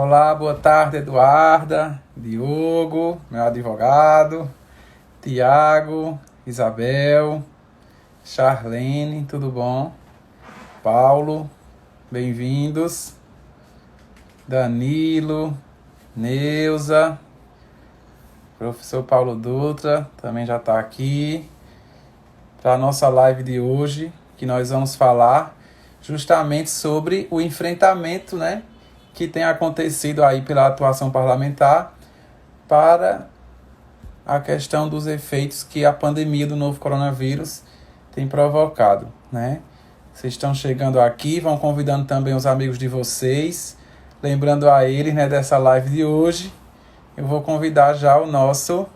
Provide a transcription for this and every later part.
Olá, boa tarde, Eduarda, Diogo, meu advogado, Tiago, Isabel, Charlene, tudo bom? Paulo, bem-vindos. Danilo, Neuza, professor Paulo Dutra também já está aqui para a nossa live de hoje, que nós vamos falar justamente sobre o enfrentamento, né, que tem acontecido aí pela atuação parlamentar para a questão dos efeitos que a pandemia do novo coronavírus tem provocado, né? Vocês estão chegando aqui, vão convidando também os amigos de vocês, lembrando a eles, né, dessa live de hoje. Eu vou convidar já o nosso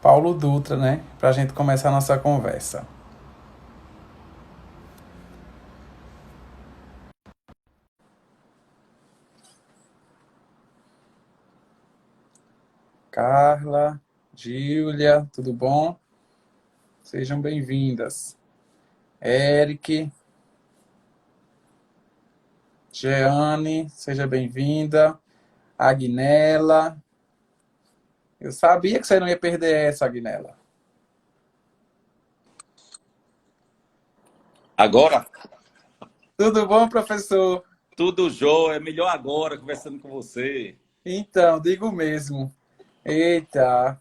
Paulo Dutra, né, para a gente começar a nossa conversa. Carla, Júlia, tudo bom? Sejam bem-vindas. Eric, Jeane, seja bem-vinda. Agnella. Eu sabia que você não ia perder essa, Agnella. Agora, Tudo bom, professor? tudo jóia, é melhor agora conversando com você. Então, digo mesmo. Eita,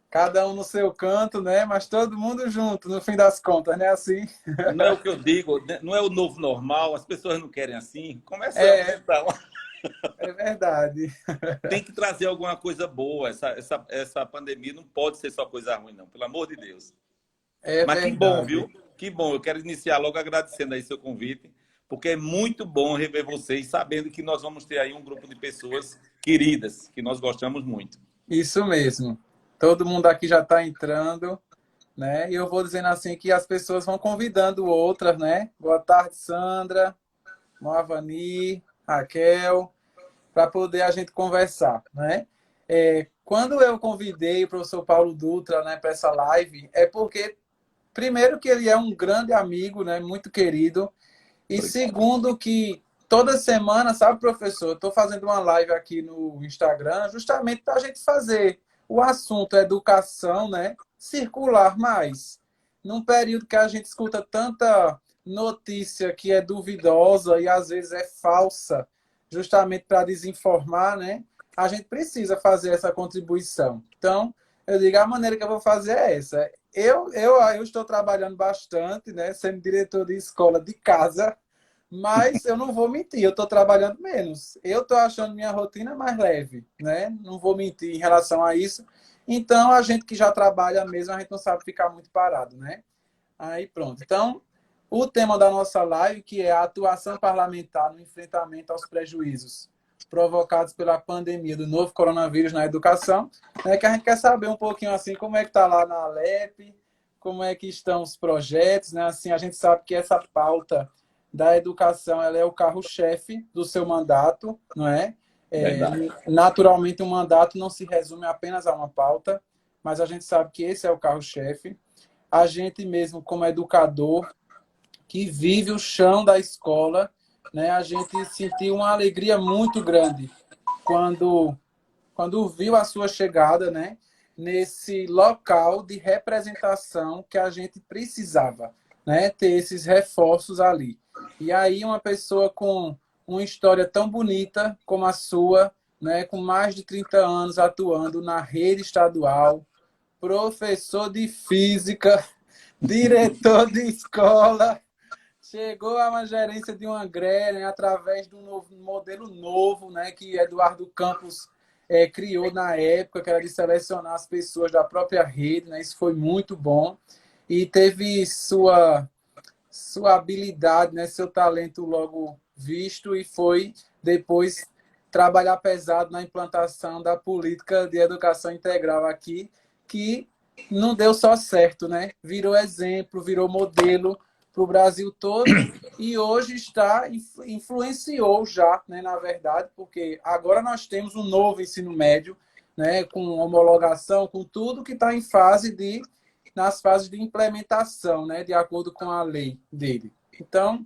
cada um no seu canto, né? Mas todo mundo junto, no fim das contas, né? Assim. Não é o que eu digo, não é o novo normal, as pessoas não querem assim. Começamos É, então. é verdade. Tem que trazer alguma coisa boa. Essa pandemia não pode ser só coisa ruim, não, pelo amor de Deus. É Mas que bom, verdade. viu? Que bom. Eu quero iniciar logo agradecendo aí seu convite, porque é muito bom rever vocês, sabendo que nós vamos ter aí um grupo de pessoas queridas, que nós gostamos muito. Isso mesmo. Todo mundo aqui já está entrando, né? E eu vou dizendo assim que as pessoas vão convidando outras, né? Boa tarde, Sandra, Moavani, Raquel, para poder a gente conversar, né? Quando eu convidei o professor Paulo Dutra, né, para essa live, é porque, primeiro, que ele é um grande amigo, né, muito querido, e segundo, que toda semana, sabe, professor, eu estou fazendo uma live aqui no Instagram, justamente para a gente fazer o assunto educação, né, circular mais. Num período que a gente escuta tanta notícia que é duvidosa e às vezes é falsa, justamente para desinformar, né, a gente precisa fazer essa contribuição. Então, eu digo, a maneira que eu vou fazer é essa. Eu estou trabalhando bastante, né, sendo diretor de escola de casa, mas eu não vou mentir, eu estou trabalhando menos. Eu estou achando minha rotina mais leve, né? Não vou mentir em relação a isso. Então, a gente que já trabalha mesmo, a gente não sabe ficar muito parado, né? Aí pronto. Então, o tema da nossa live, que é a atuação parlamentar no enfrentamento aos prejuízos provocados pela pandemia do novo coronavírus na educação, né, que a gente quer saber um pouquinho assim como é que está lá na Alep, como é que estão os projetos, né? Assim, a gente sabe que essa pauta da educação, ela é o carro-chefe do seu mandato, não é? Verdade. Naturalmente, um mandato não se resume apenas a uma pauta, mas a gente sabe que esse é o carro-chefe. A gente mesmo, como educador, que vive o chão da escola, né, a gente sentiu uma alegria muito grande quando, quando viu a sua chegada, né, nesse local de representação que a gente precisava, né, ter esses reforços ali. E aí uma pessoa com uma história tão bonita como a sua, né, com mais de 30 anos atuando na rede estadual, professor de física, diretor de escola, chegou a uma gerência de uma GRE, né, através de um modelo novo, né, que Eduardo Campos criou na época, que era de selecionar as pessoas da própria rede. Né, isso foi muito bom. E teve sua habilidade, né, seu talento logo visto, e foi depois trabalhar pesado na implantação da política de educação integral aqui, que não deu só certo, né? Virou exemplo, virou modelo para o Brasil todo, e hoje influenciou já, né, na verdade, porque agora nós temos um novo ensino médio, né, com homologação, com tudo que está nas fases de implementação, né, de acordo com a lei dele. Então,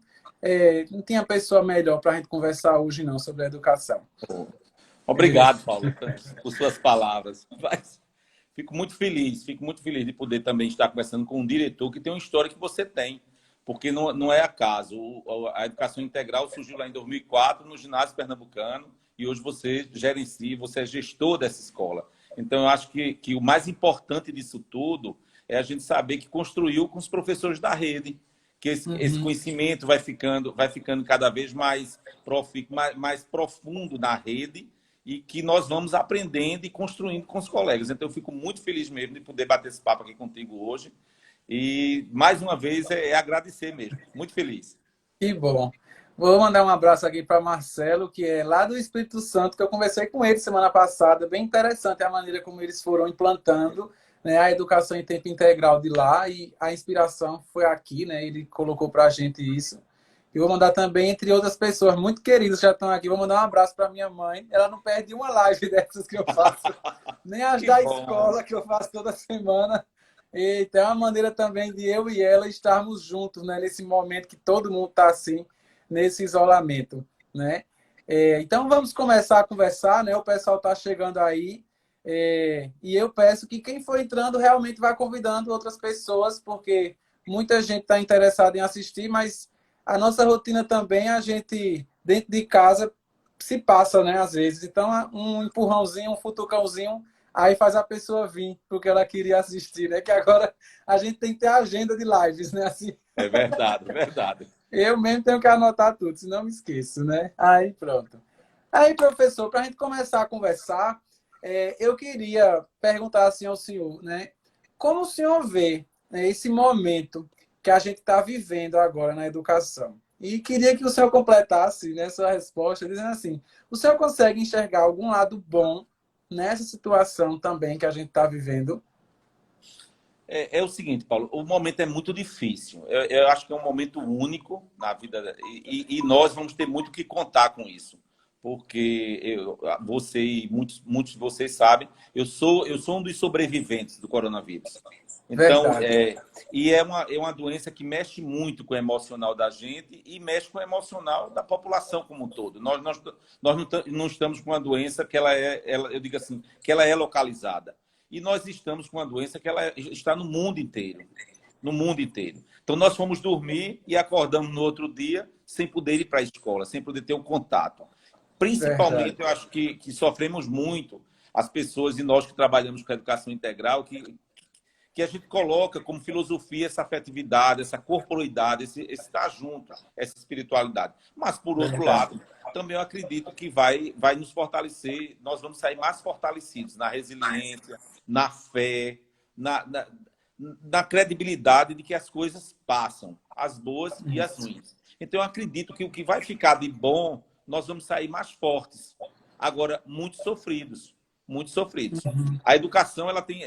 não tinha pessoa melhor para a gente conversar hoje, não, sobre a educação. Obrigado, Paulo, por suas palavras. Mas fico muito feliz de poder também estar conversando com um diretor que tem uma história que você tem, porque não é acaso. A educação integral surgiu lá em 2004 no ginásio pernambucano e hoje você gerencia, você é gestor dessa escola. Então, eu acho que o mais importante disso tudo é a gente saber que construiu com os professores da rede, que esse conhecimento vai ficando cada vez mais profundo na rede e que nós vamos aprendendo e construindo com os colegas. Então, eu fico muito feliz mesmo de poder bater esse papo aqui contigo hoje. E, mais uma vez, é agradecer mesmo. Muito feliz. Que bom. Vou mandar um abraço aqui para Marcelo, que é lá do Espírito Santo, que eu conversei com ele semana passada. Bem interessante a maneira como eles foram implantando, né, a educação em tempo integral de lá, e a inspiração foi aqui, né? Ele colocou para a gente isso. E vou mandar também, entre outras pessoas muito queridas que já estão aqui, vou mandar um abraço para minha mãe. Ela não perde uma live dessas que eu faço, nem as Que da bom. escola que eu faço toda semana. Então, é uma maneira também de eu e ela estarmos juntos, né, nesse momento que todo mundo está assim, nesse isolamento, né? Então, vamos começar a conversar, né? O pessoal está chegando aí. E eu peço que quem for entrando realmente vá convidando outras pessoas, porque muita gente está interessada em assistir, mas a nossa rotina também, a gente, dentro de casa, se passa, né? Às vezes. Então, um empurrãozinho, um futucãozinho, aí faz a pessoa vir, porque ela queria assistir, né? Que agora a gente tem que ter agenda de lives, né? Assim, É verdade, é verdade. eu mesmo tenho que anotar tudo, senão me esqueço, né? Aí, pronto. Aí, professor, para a gente começar a conversar, eu queria perguntar assim ao senhor, né? Como o senhor vê, né, esse momento que a gente está vivendo agora na educação? E queria que o senhor completasse, né, sua resposta dizendo assim: o senhor consegue enxergar algum lado bom nessa situação também que a gente está vivendo? É o seguinte, Paulo, o momento é muito difícil. Eu acho que é um momento único na vida e nós vamos ter muito que contar com isso. Porque você e muitos de vocês sabem, eu sou um dos sobreviventes do coronavírus. Então, Verdade. e é uma doença que mexe muito com o emocional da gente e mexe com o emocional da população como um todo. Nós não estamos com uma doença que eu digo assim, que ela é localizada. E nós estamos com uma doença que ela está no mundo inteiro. No mundo inteiro. Então, nós fomos dormir e acordamos no outro dia sem poder ir para a escola, sem poder ter um contato. Verdade. Principalmente, eu acho que sofremos muito as pessoas e nós que trabalhamos com a educação integral, que a gente coloca como filosofia essa afetividade, essa corporeidade, esse estar junto, essa espiritualidade. Mas, por outro Verdade. lado, também eu acredito que vai nos fortalecer, nós vamos sair mais fortalecidos na resiliência, na fé, na credibilidade de que as coisas passam, as boas e as ruins. Então, eu acredito que o que vai ficar de bom, nós vamos sair mais fortes. Agora, muito sofridos, muito sofridos. A educação, ela tem,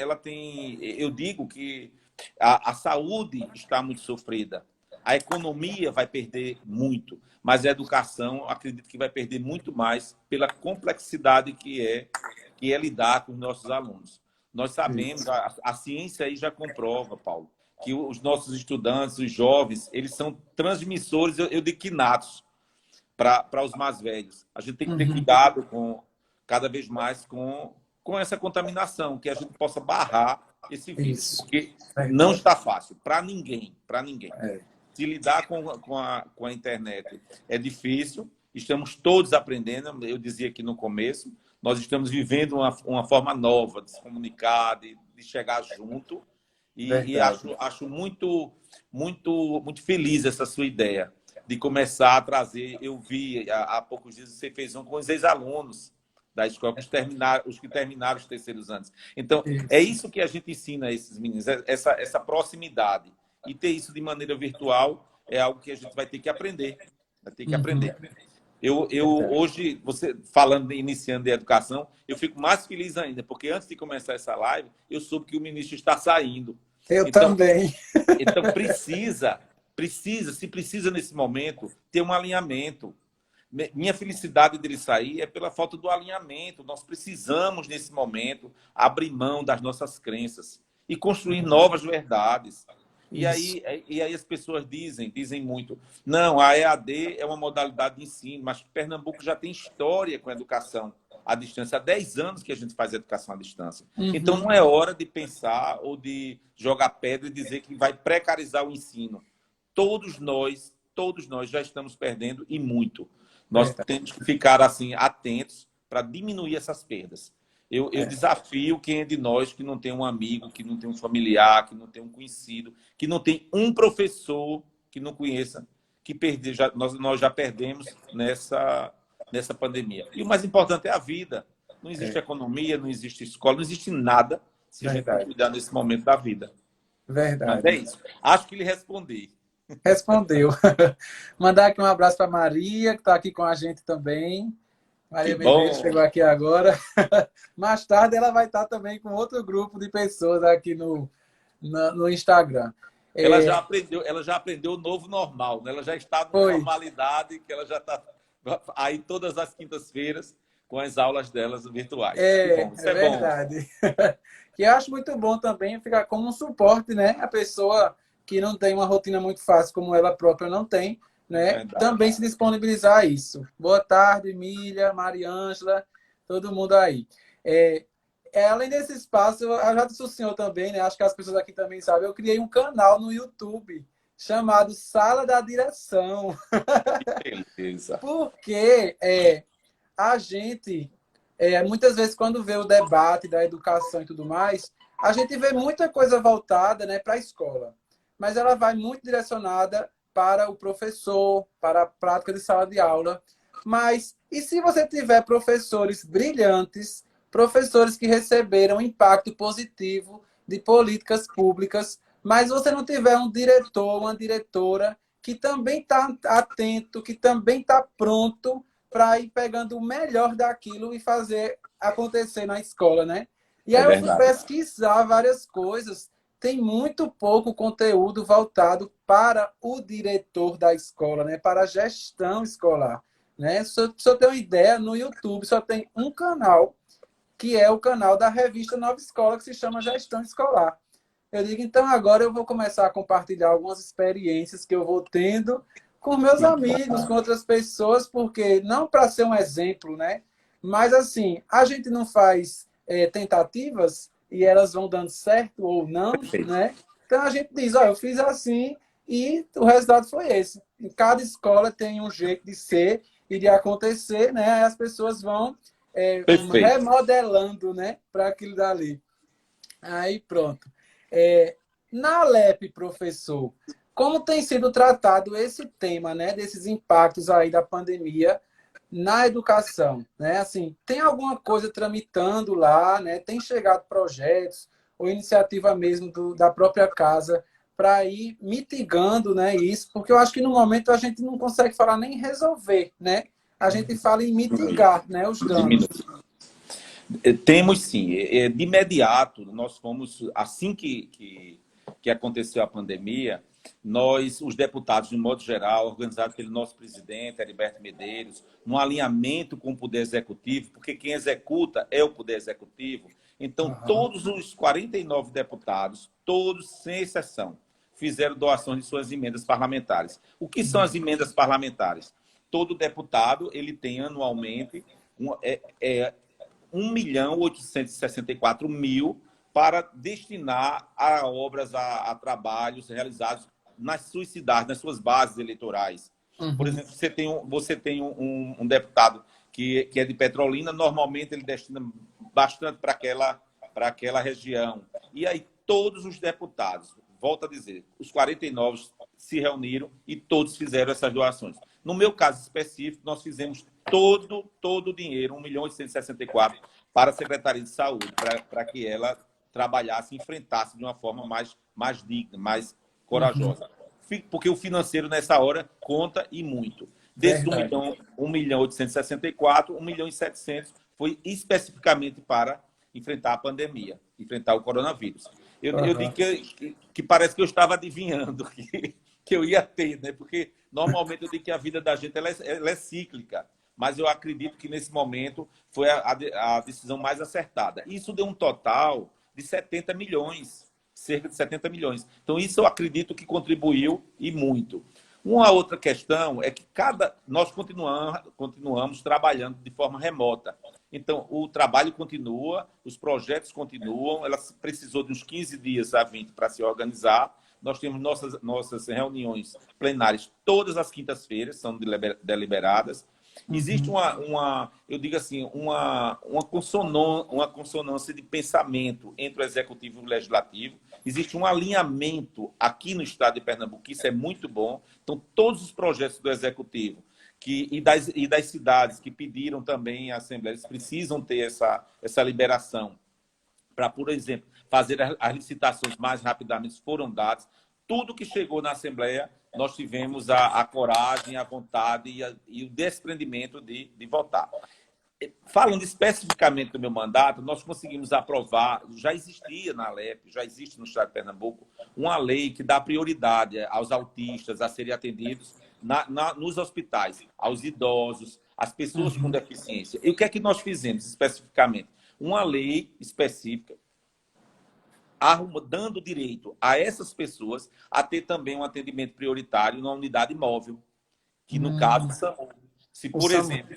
eu digo que a saúde está muito sofrida, a economia vai perder muito, mas a educação, acredito que vai perder muito mais pela complexidade que é lidar com os nossos alunos. Nós sabemos, Isso. a ciência aí já comprova, Paulo, que os nossos estudantes, os jovens, eles são transmissores, eu digo que natos, para os mais velhos. A gente tem que ter cuidado cada vez mais com essa contaminação, que a gente possa barrar esse vírus, Isso. porque não Verdade. está fácil para ninguém, para ninguém. É. Se lidar com a internet é difícil, estamos todos aprendendo, eu dizia aqui no começo, nós estamos vivendo uma forma nova de se comunicar, de chegar junto, e Verdade. acho muito, muito, muito feliz essa sua ideia de começar a trazer. Eu vi há poucos dias você fez um com os ex-alunos da escola, os que terminaram os terceiros anos. Então, é Isso. isso que a gente ensina a esses meninos, essa proximidade. E ter isso de maneira virtual é algo que a gente vai ter que aprender. Vai ter que aprender. Eu Verdade. hoje, você falando, iniciando a educação, eu fico mais feliz ainda, porque antes de começar essa live, eu soube que o ministro está saindo. Eu Então, também. então se precisa nesse momento ter um alinhamento. Minha felicidade dele sair é pela falta do alinhamento. Nós precisamos, nesse momento, abrir mão das nossas crenças e construir novas verdades. Isso. E aí as pessoas dizem muito, não, a EAD é uma modalidade de ensino, mas Pernambuco já tem história com a educação à distância. Há 10 anos que a gente faz educação à distância. Então, Uhum. não é hora de pensar ou de jogar pedra e dizer que vai precarizar o ensino. Todos nós já estamos perdendo e muito. Nós Verdade. temos que ficar assim atentos para diminuir essas perdas. Eu É, desafio quem é de nós que não tem um amigo, que não tem um familiar, que não tem um conhecido, que não tem um professor que não conheça, que perdeu, nós já perdemos nessa pandemia. E o mais importante é a vida. Não existe é, economia, não existe escola, não existe nada se a gente não verdade. cuidar nesse momento da vida. Mas é Verdade. isso. Acho que lhe respondi. Respondeu. Mandar aqui um abraço para Maria, que está aqui com a gente também. Que Maria Medeiros bom. chegou aqui agora. Mais tarde ela vai estar também com outro grupo de pessoas aqui no Instagram. É, Ela já aprendeu o novo normal, né? Ela já está numa foi. normalidade que ela já está aí todas as quintas-feiras com as aulas delas virtuais. Que bom, isso É é bom. verdade. Que eu acho muito bom também ficar como um suporte, né? A pessoa que não tem uma rotina muito fácil, como ela própria não tem, né? Verdade. Também se disponibilizar a isso. Boa tarde, Emília, Mariângela, todo mundo aí. É, além desse espaço, eu já disse o senhor também, né? Acho que as pessoas aqui também sabem. Eu criei um canal no YouTube chamado Sala da Direção, Que beleza. porque a gente, muitas vezes, quando vê o debate da educação e tudo mais, a gente vê muita coisa voltada, né, para a escola, mas ela vai muito direcionada para o professor, para a prática de sala de aula. Mas e se você tiver professores brilhantes, professores que receberam impacto positivo de políticas públicas, mas você não tiver um diretor, uma diretora que também está atento, que também está pronto para ir pegando o melhor daquilo e fazer acontecer na escola, né? E É aí eu fui verdade. pesquisar várias coisas. Tem muito pouco conteúdo voltado para o diretor da escola, né? Para a gestão escolar, né? Se eu ter uma ideia, no YouTube só tem um canal, que é o canal da revista Nova Escola, que se chama Gestão Escolar. Eu digo, então agora eu vou começar a compartilhar algumas experiências que eu vou tendo com meus Que amigos, com bom. outras pessoas, porque não para ser um exemplo, né? Mas assim, a gente não faz tentativas e elas vão dando certo ou não, Perfeito. né? Então a gente diz, eu fiz assim e o resultado foi esse. Em cada escola tem um jeito de ser e de acontecer, né? Aí as pessoas vão Perfeito. remodelando, né? Para aquilo dali. Aí pronto. É, na Alep, professor, como tem sido tratado esse tema, né, desses impactos aí da pandemia na educação, né? Assim, tem alguma coisa tramitando lá, né? Tem chegado projetos ou iniciativa mesmo da própria casa para ir mitigando, né, isso, porque eu acho que no momento a gente não consegue falar nem resolver, né? A gente fala em mitigar, né, os Diminui. danos. Temos sim. De imediato, nós fomos, assim que aconteceu a pandemia, nós, os deputados, de modo geral, organizados pelo nosso presidente, Heriberto Medeiros, num alinhamento com o Poder Executivo, porque quem executa é o Poder Executivo. Então, Aham. todos os 49 deputados, todos, sem exceção, fizeram doações de suas emendas parlamentares. O que são as emendas parlamentares? Todo deputado ele tem anualmente 1.864.000 para destinar a obras, a trabalhos realizados nas suas cidades, nas suas bases eleitorais. Por Uhum. exemplo, você tem um deputado que é de Petrolina, normalmente ele destina bastante para aquela região. E aí todos os deputados, volto a dizer, os 49 se reuniram e todos fizeram essas doações. No meu caso específico, nós fizemos todo o dinheiro, 1.864.000, para a Secretaria de Saúde, para que ela trabalhasse, enfrentasse de uma forma mais digna, mais Uhum. corajosa. Porque o financeiro, nessa hora, conta e muito. Desses Verdade. 1.864.000, 1.700.000 foi especificamente para enfrentar a pandemia, enfrentar o coronavírus. Eu digo Uhum. que parece que eu estava adivinhando que eu ia ter, né? Porque normalmente eu digo que a vida da gente ela é cíclica, mas eu acredito que nesse momento foi a decisão mais acertada. Isso deu um total de 70 milhões. cerca de 70 milhões. Então, isso eu acredito que contribuiu e muito. Uma outra questão é que nós continuamos trabalhando de forma remota. Então, o trabalho continua, os projetos continuam, ela precisou de uns 15 dias a 20 para se organizar. Nós temos nossas reuniões plenárias todas as quintas-feiras, são deliberadas. Existe eu digo assim, uma consonância de pensamento entre o executivo e o legislativo. Existe um alinhamento aqui no estado de Pernambuco, que isso é muito bom. Então, todos os projetos do executivo e das cidades que pediram também à Assembleia, eles precisam ter essa liberação para, por exemplo, fazer as licitações mais rapidamente, foram dadas. Tudo que chegou na Assembleia, nós tivemos a coragem, a vontade e o desprendimento de votar. Falando especificamente do meu mandato, nós conseguimos aprovar, já existia na Alep, já existe no estado de Pernambuco, uma lei que dá prioridade aos autistas a serem atendidos nos hospitais, aos idosos, às pessoas com deficiência. E o que é que nós fizemos especificamente? Uma lei específica dando direito a essas pessoas a ter também um atendimento prioritário na unidade móvel, que no caso, o SAMU. Se, por exemplo,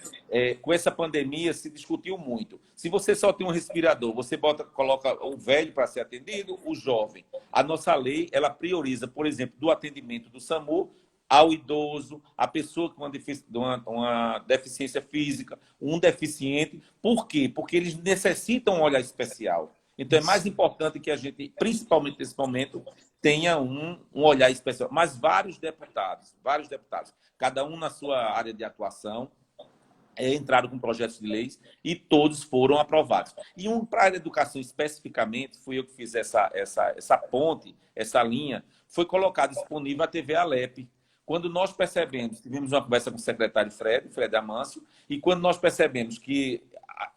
com essa pandemia se discutiu muito. Se você só tem um respirador, você coloca o velho para ser atendido, o jovem. A nossa lei, ela prioriza, por exemplo, do atendimento do SAMU ao idoso, a pessoa com uma deficiência física, um deficiente. Por quê? Porque eles necessitam um olhar especial. Então, é mais importante que a gente, principalmente nesse momento, tenha um olhar especial. Mas vários deputados, cada um na sua área de atuação, entraram com projetos de leis e todos foram aprovados. E para a educação especificamente, fui eu que fiz essa ponte, essa linha, foi colocada disponível a TV Alep. Quando nós percebemos, tivemos uma conversa com o secretário Fred Amâncio, e quando nós percebemos que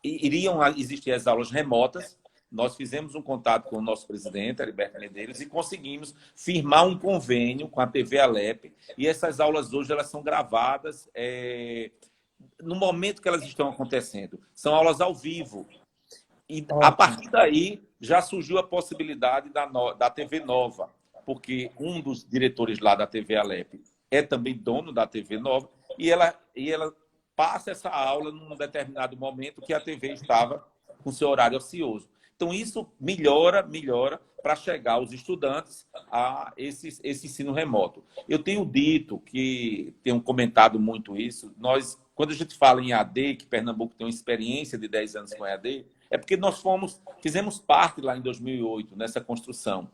iriam existir as aulas remotas, nós fizemos um contato com o nosso presidente, Heriberto Medeiros, e conseguimos firmar um convênio com a TV Alep. E essas aulas hoje elas são gravadas no momento que elas estão acontecendo. São aulas ao vivo. E a partir daí já surgiu a possibilidade da TV Nova, porque um dos diretores lá da TV Alep é também dono da TV Nova, e ela passa essa aula num determinado momento que a TV estava com seu horário ocioso. Então, isso melhora para chegar aos estudantes a esse ensino remoto. Eu tenho dito tenho comentado muito isso, quando a gente fala em AD, que Pernambuco tem uma experiência de 10 anos com EAD, é porque nós fizemos parte lá em 2008, nessa construção.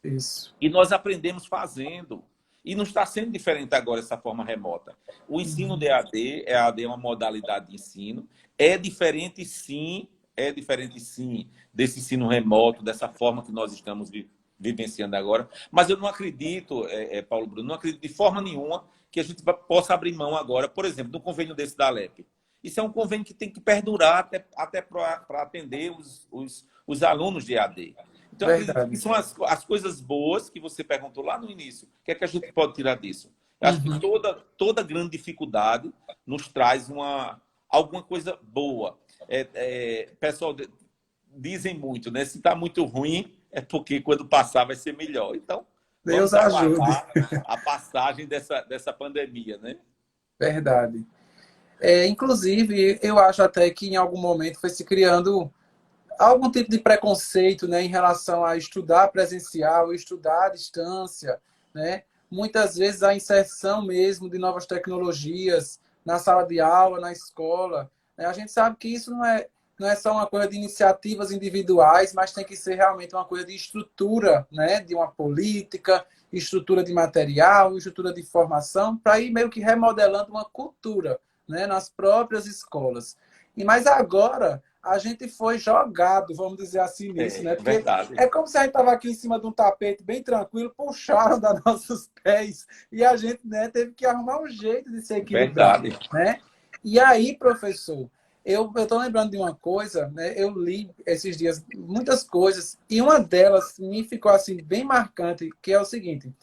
Isso. E nós aprendemos fazendo. E não está sendo diferente agora essa forma remota. O ensino de EAD é uma modalidade de ensino. É diferente, sim, desse ensino remoto, dessa forma que nós estamos vivenciando agora. Mas eu não acredito, Paulo Bruno, não acredito de forma nenhuma que a gente possa abrir mão agora, por exemplo, do convênio desse da Alep. Isso é um convênio que tem que perdurar até para atender os alunos de EAD. Então, eu acredito que são as coisas boas que você perguntou lá no início. O que é que a gente pode tirar disso? Eu acho que toda grande dificuldade nos traz alguma coisa boa. Pessoal, dizem muito, né? Se está muito ruim, é porque quando passar vai ser melhor. Então, Deus ajude a passagem dessa pandemia, né? Verdade. Inclusive, eu acho até que em algum momento foi se criando algum tipo de preconceito, né, em relação a estudar presencial, estudar à distância, né? Muitas vezes a inserção mesmo de novas tecnologias na sala de aula, na escola, né? A gente sabe que isso não é só uma coisa de iniciativas individuais, mas tem que ser realmente uma coisa de estrutura, né? De uma política, estrutura de material, estrutura de formação, para ir meio que remodelando uma cultura, né? Nas próprias escolas. Mas agora a gente foi jogado, vamos dizer assim, nisso, né? Porque verdade. é como se a gente estava aqui em cima de um tapete bem tranquilo, puxaram dos nossos pés e a gente, né, teve que arrumar um jeito de se equilibrar. Verdade. Né? E aí, professor, eu estou lembrando de uma coisa, né? Eu li esses dias muitas coisas e uma delas me ficou assim bem marcante, que é o seguinte: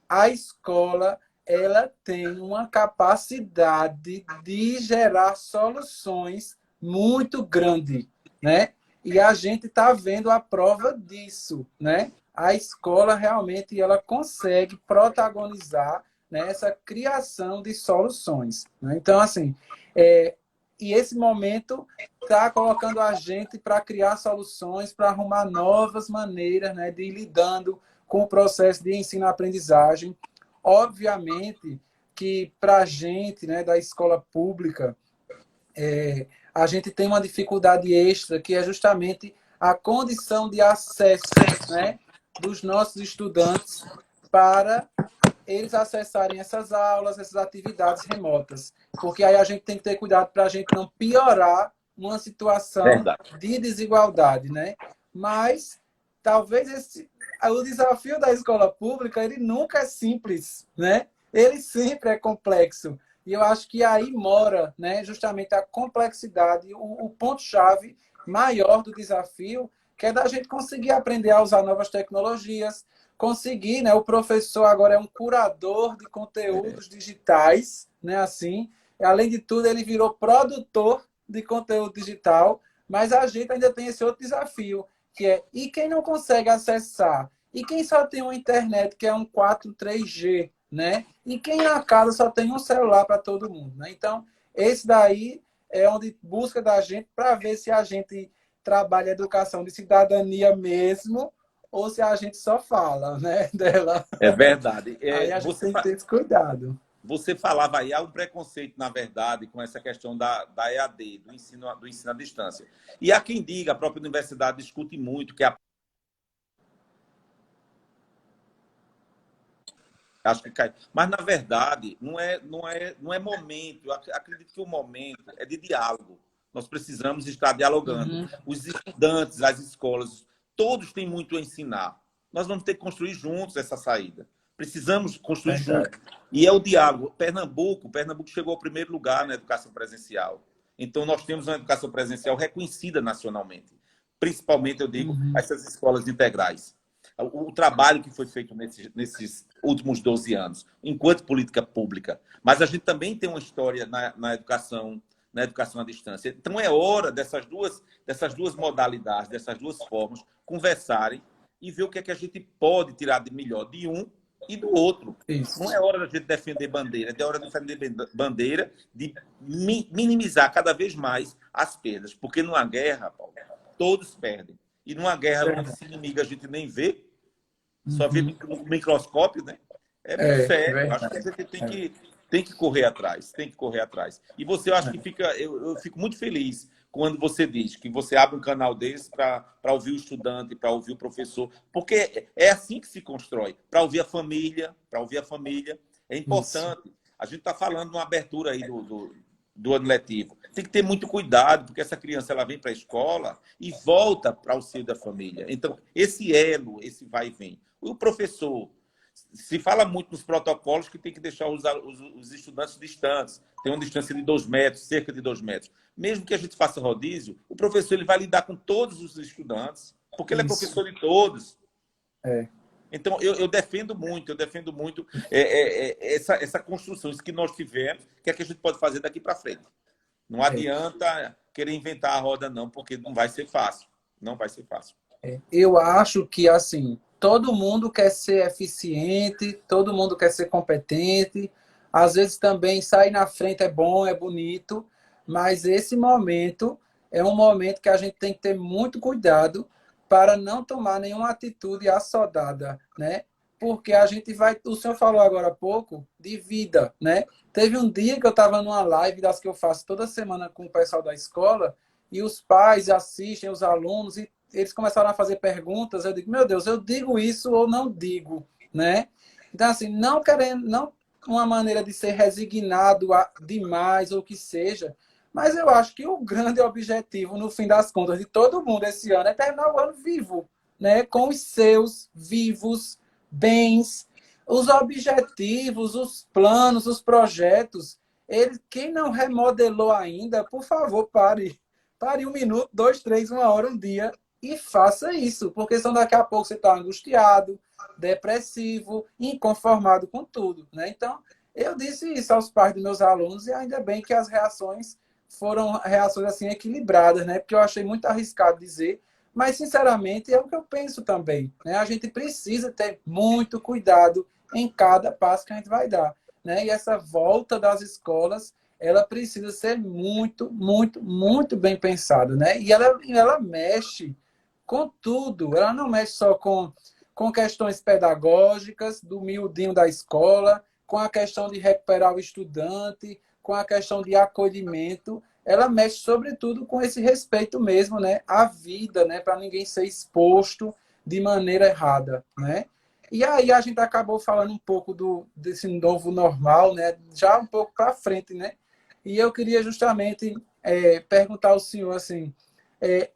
a escola ela tem uma capacidade de gerar soluções muito grande, né? E a gente está vendo a prova disso, né? a escola realmente ela consegue protagonizar, né, essa criação de soluções. Né? Então, assim, e esse momento está colocando a gente para criar soluções, para arrumar novas maneiras, né, de ir lidando com o processo de ensino-aprendizagem. Obviamente que para a gente, né, da escola pública, a gente tem uma dificuldade extra, que é justamente a condição de acesso, né, dos nossos estudantes para eles acessarem essas aulas, essas atividades remotas. Porque aí a gente tem que ter cuidado para a gente não piorar uma situação Verdade. de desigualdade, né? Mas talvez o desafio da escola pública ele nunca é simples, né? Ele sempre é complexo. E eu acho que aí mora, né, justamente a complexidade, o ponto-chave maior do desafio, que é da gente conseguir aprender a usar novas tecnologias, conseguir, né? O professor agora é um curador de conteúdos digitais, né? Assim, além de tudo, ele virou produtor de conteúdo digital, mas a gente ainda tem esse outro desafio, que é e quem não consegue acessar? E quem só tem uma internet que é um 4G, né? E quem na casa só tem um celular para todo mundo, né? Então, esse daí é onde busca da gente para ver se a gente trabalha a educação de cidadania mesmo ou se a gente só fala, né, dela. É verdade. Aí a gente tem que ter esse cuidado. Você falava aí, há um preconceito, na verdade, com essa questão da EAD, do ensino à distância. E há quem diga, a própria universidade discute muito, que acho que cai. Mas, na verdade, não é momento. Eu acredito que o momento é de diálogo. Nós precisamos estar dialogando. Uhum. Os estudantes, as escolas, todos têm muito a ensinar. Nós vamos ter que construir juntos essa saída. Precisamos construir Verdade. juntos. E é o diálogo. Pernambuco chegou ao primeiro lugar na educação presencial. Então, nós temos uma educação presencial reconhecida nacionalmente. Principalmente, eu digo, essas escolas integrais. O trabalho que foi feito nesses últimos 12 anos, enquanto política pública. Mas a gente também tem uma história na educação à distância. Então, é hora dessas duas modalidades, dessas duas formas, conversarem e ver o que é que a gente pode tirar de melhor de um e do outro. Não Isso. é hora da gente defender bandeira, é hora de defender bandeira, de minimizar cada vez mais as perdas. Porque numa guerra, Paulo, todos perdem. E numa guerra onde esse inimigo a gente nem vê, só vê no microscópio, né? É muito sério. Acho que Verdade. você tem que correr atrás, tem que correr atrás. E você, eu acho que eu fico muito feliz quando você diz que você abre um canal desse para ouvir o estudante, para ouvir o professor, porque é assim que se constrói, para ouvir a família, é Isso. importante. A gente está falando de uma abertura aí do ano letivo. Tem que ter muito cuidado, porque essa criança ela vem para a escola e volta para o seio da família. Então, esse elo, esse vai e vem. O professor, se fala muito nos protocolos que tem que deixar os estudantes distantes, tem uma distância de 2 metros, cerca de 2 metros. Mesmo que a gente faça rodízio, o professor ele vai lidar com todos os estudantes, porque ele é Isso. professor de todos. É. Então, eu defendo muito essa construção, isso que nós tivemos, que é que a gente pode fazer daqui para frente. Não adianta querer inventar a roda, não, porque não vai ser fácil. Não vai ser fácil. Eu acho que, assim, todo mundo quer ser eficiente, todo mundo quer ser competente. Às vezes também sair na frente é bom, é bonito, mas esse momento é um momento que a gente tem que ter muito cuidado para não tomar nenhuma atitude assodada, né? Porque a gente vai. O senhor falou agora há pouco de vida, né? Teve um dia que eu estava numa live das que eu faço toda semana com o pessoal da escola e os pais assistem, os alunos, e eles começaram a fazer perguntas. Eu digo, meu Deus, eu digo isso ou não digo, né? Então, assim, não querendo, não uma maneira de ser resignado demais ou o que seja, mas eu acho que o grande objetivo, no fim das contas, de todo mundo esse ano é terminar o ano vivo, né? Com os seus vivos bens, os objetivos, os planos, os projetos. Quem não remodelou ainda, por favor, pare. Pare 1 minuto, 2, 3, 1 hora, um dia e faça isso, porque senão daqui a pouco você está angustiado, depressivo, inconformado com tudo, né? Então, eu disse isso aos pais dos meus alunos e ainda bem que as reações foram reações assim equilibradas, né? Porque eu achei muito arriscado dizer, Mas, sinceramente, é o que eu penso também, né? A gente precisa ter muito cuidado em cada passo que a gente vai dar, né? E essa volta das escolas, ela precisa ser muito, muito, muito bem pensada, né? E ela mexe com tudo. Ela não mexe só com questões pedagógicas, do miudinho da escola, com a questão de recuperar o estudante, com a questão de acolhimento. Ela mexe, sobretudo, com esse respeito mesmo, né, à vida, né, para ninguém ser exposto de maneira errada, né? E aí a gente acabou falando um pouco desse novo normal, né, já um pouco para frente, né? E eu queria justamente perguntar ao senhor assim,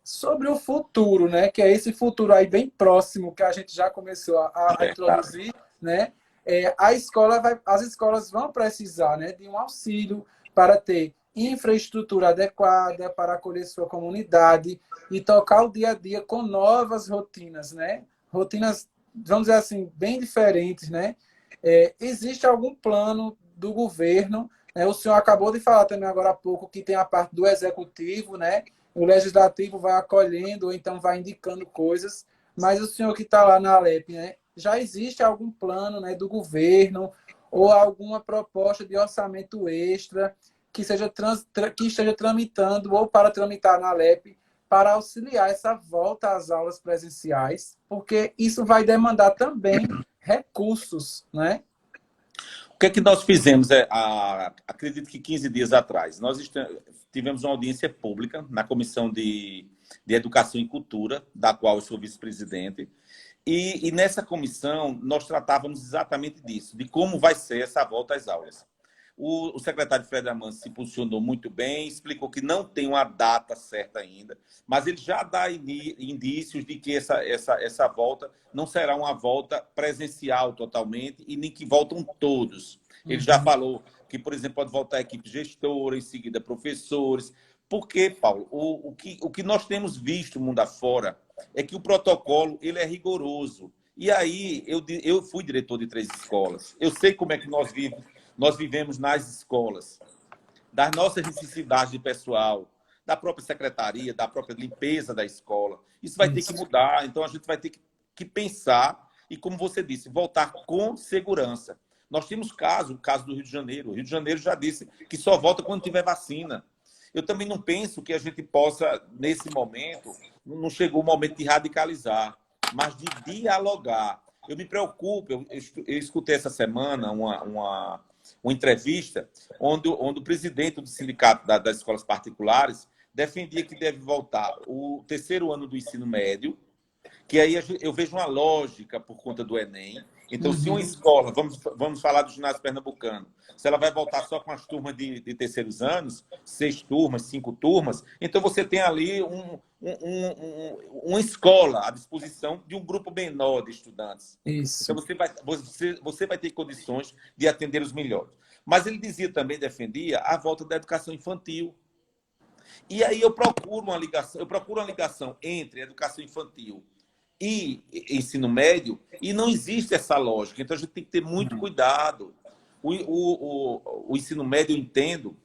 sobre o futuro, né? Que é esse futuro aí bem próximo que a gente já começou a introduzir, né? As escolas vão precisar, né, de um auxílio para ter infraestrutura adequada para acolher sua comunidade e tocar o dia a dia com novas rotinas, né? Rotinas, vamos dizer assim, bem diferentes, né? Existe algum plano do governo, né? O senhor acabou de falar também agora há pouco que tem a parte do executivo, né? O legislativo vai acolhendo ou então vai indicando coisas, mas o senhor que está lá na Alep, né? Já existe algum plano, né, do governo ou alguma proposta de orçamento extra que esteja tramitando ou para tramitar na Alep para auxiliar essa volta às aulas presenciais, porque isso vai demandar também recursos, né? O que é que nós fizemos? Acredito que 15 dias atrás, nós tivemos uma audiência pública na Comissão de Educação e Cultura, da qual eu sou vice-presidente, e nessa comissão nós tratávamos exatamente disso, de como vai ser essa volta às aulas. O secretário Fred Amâncio se posicionou muito bem, explicou que não tem uma data certa ainda, mas ele já dá indícios de que essa volta não será uma volta presencial totalmente e nem que voltam todos. Ele já falou que, por exemplo, pode voltar a equipe gestora, em seguida professores. Porque, Paulo, o que nós temos visto mundo afora é que o protocolo ele é rigoroso. E aí, eu fui diretor de 3 escolas. Eu sei como é que nós vivemos nas escolas, das nossas necessidades de pessoal, da própria secretaria, da própria limpeza da escola. Isso vai ter que mudar, então a gente vai ter que pensar e, como você disse, voltar com segurança. Nós temos o caso do Rio de Janeiro. O Rio de Janeiro já disse que só volta quando tiver vacina. Eu também não penso que a gente possa, nesse momento, não chegou o momento de radicalizar, mas de dialogar. Eu me preocupo, eu escutei essa semana uma entrevista onde o presidente do sindicato das escolas particulares defendia que deve voltar o 3º ano do ensino médio, que aí eu vejo uma lógica por conta do Enem. Então, se uma escola, vamos falar do ginásio pernambucano, se ela vai voltar só com as turmas de terceiros anos, 6 turmas, 5 turmas, então você tem ali uma escola à disposição de um grupo menor de estudantes. Isso. Então, você vai ter condições de atender os melhores. Mas ele dizia também, defendia a volta da educação infantil. E aí eu procuro uma ligação entre educação infantil e ensino médio, e não existe essa lógica. Então, a gente tem que ter muito cuidado. O ensino médio, eu entendo,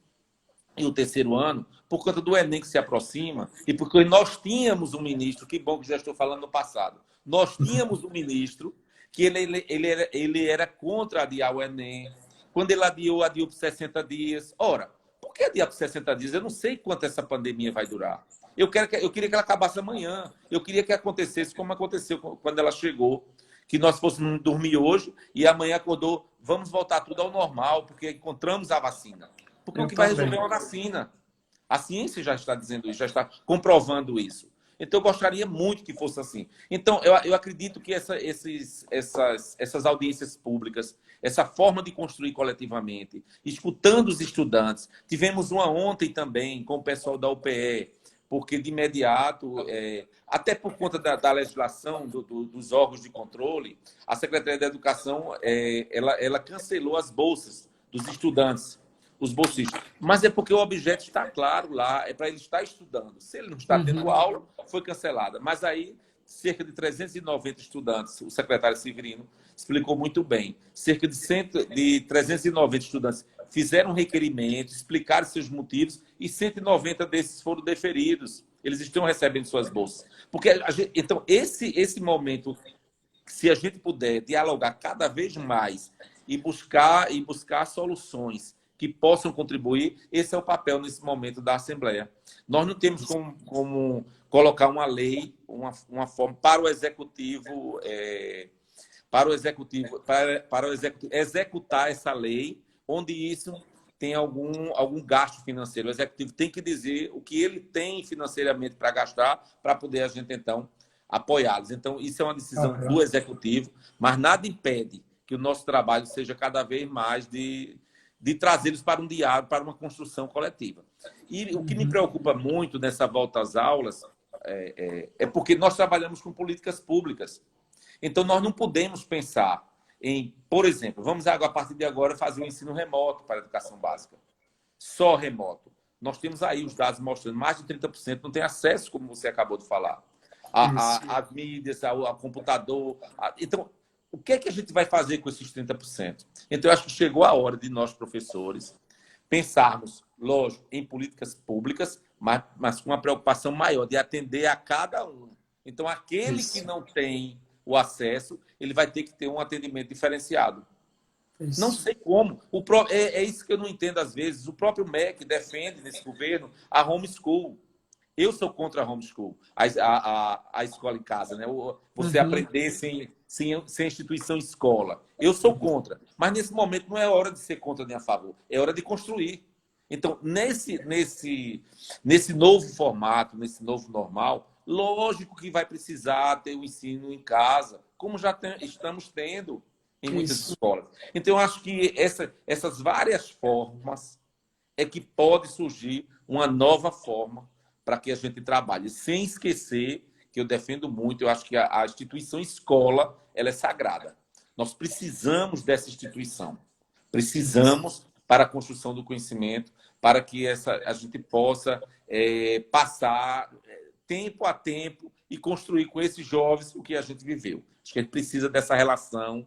e o 3º ano, por conta do Enem que se aproxima, e porque nós tínhamos um ministro, que bom que já estou falando no passado, nós tínhamos um ministro que ele era contra adiar o Enem. Quando ele adiou por 60 dias. Ora, por que adiar por 60 dias? Eu não sei quanto essa pandemia vai durar. Eu queria que ela acabasse amanhã. Eu queria que acontecesse como aconteceu quando ela chegou. Que nós fôssemos dormir hoje e amanhã acordou, vamos voltar tudo ao normal, porque encontramos a vacina. Porque o que vai resolver é uma vacina. A ciência já está dizendo isso, já está comprovando isso. Então, eu gostaria muito que fosse assim. Então, eu acredito que essas audiências públicas, essa forma de construir coletivamente, escutando os estudantes. Tivemos uma ontem também com o pessoal da UPE, porque de imediato, até por conta da legislação dos órgãos de controle, a Secretaria da Educação ela cancelou as bolsas dos estudantes, os bolsistas. Mas é porque o objeto está claro lá, é para ele estar estudando. Se ele não está tendo aula, foi cancelada. Mas aí, cerca de 390 estudantes, o secretário Severino explicou muito bem, cerca de 390 estudantes fizeram um requerimento, explicaram seus motivos e 190 desses foram deferidos. eles estão recebendo suas bolsas. Porque então, esse momento, se a gente puder dialogar cada vez mais e buscar soluções que possam contribuir, esse é o papel nesse momento da Assembleia. Nós não temos como colocar uma lei, uma forma para o executivo, para o executivo executar essa lei, onde isso tem algum gasto financeiro. O executivo tem que dizer o que ele tem financeiramente para gastar, para poder a gente, então, apoiá-los. Então, isso é uma decisão do executivo, mas nada impede que o nosso trabalho seja cada vez mais de trazê-los para um diálogo, para uma construção coletiva. E o que me preocupa muito nessa volta às aulas é porque nós trabalhamos com políticas públicas. Então, nós não podemos pensar em, por exemplo, vamos a partir de agora fazer um ensino remoto para a educação básica. Só remoto. Nós temos aí os dados mostrando mais de 30% não tem acesso, como você acabou de falar, às mídias, ao computador. Então, o que é que a gente vai fazer com esses 30%? Então, eu acho que chegou a hora de nós, professores, pensarmos, lógico, em políticas públicas, mas com uma preocupação maior de atender a cada um. Então, aquele que não tem o acesso, ele vai ter que ter um atendimento diferenciado. Não sei como. É isso que eu não entendo às vezes. O próprio MEC defende nesse governo a homeschool. Eu sou contra a homeschool, a escola em casa, né? Você aprender sem instituição escola. Eu sou contra. Mas nesse momento não é hora de ser contra nem a favor. É hora de construir. Então, nesse novo formato, nesse novo normal, lógico que vai precisar ter o ensino em casa, como já estamos tendo em muitas escolas. Então, eu acho que essas várias formas é que pode surgir uma nova forma para que a gente trabalhe, sem esquecer que eu defendo muito, eu acho que a instituição escola ela é sagrada. Nós precisamos dessa instituição. Precisamos para a construção do conhecimento, para que a gente possa passar tempo a tempo e construir com esses jovens o que a gente viveu. Acho que a gente precisa dessa relação.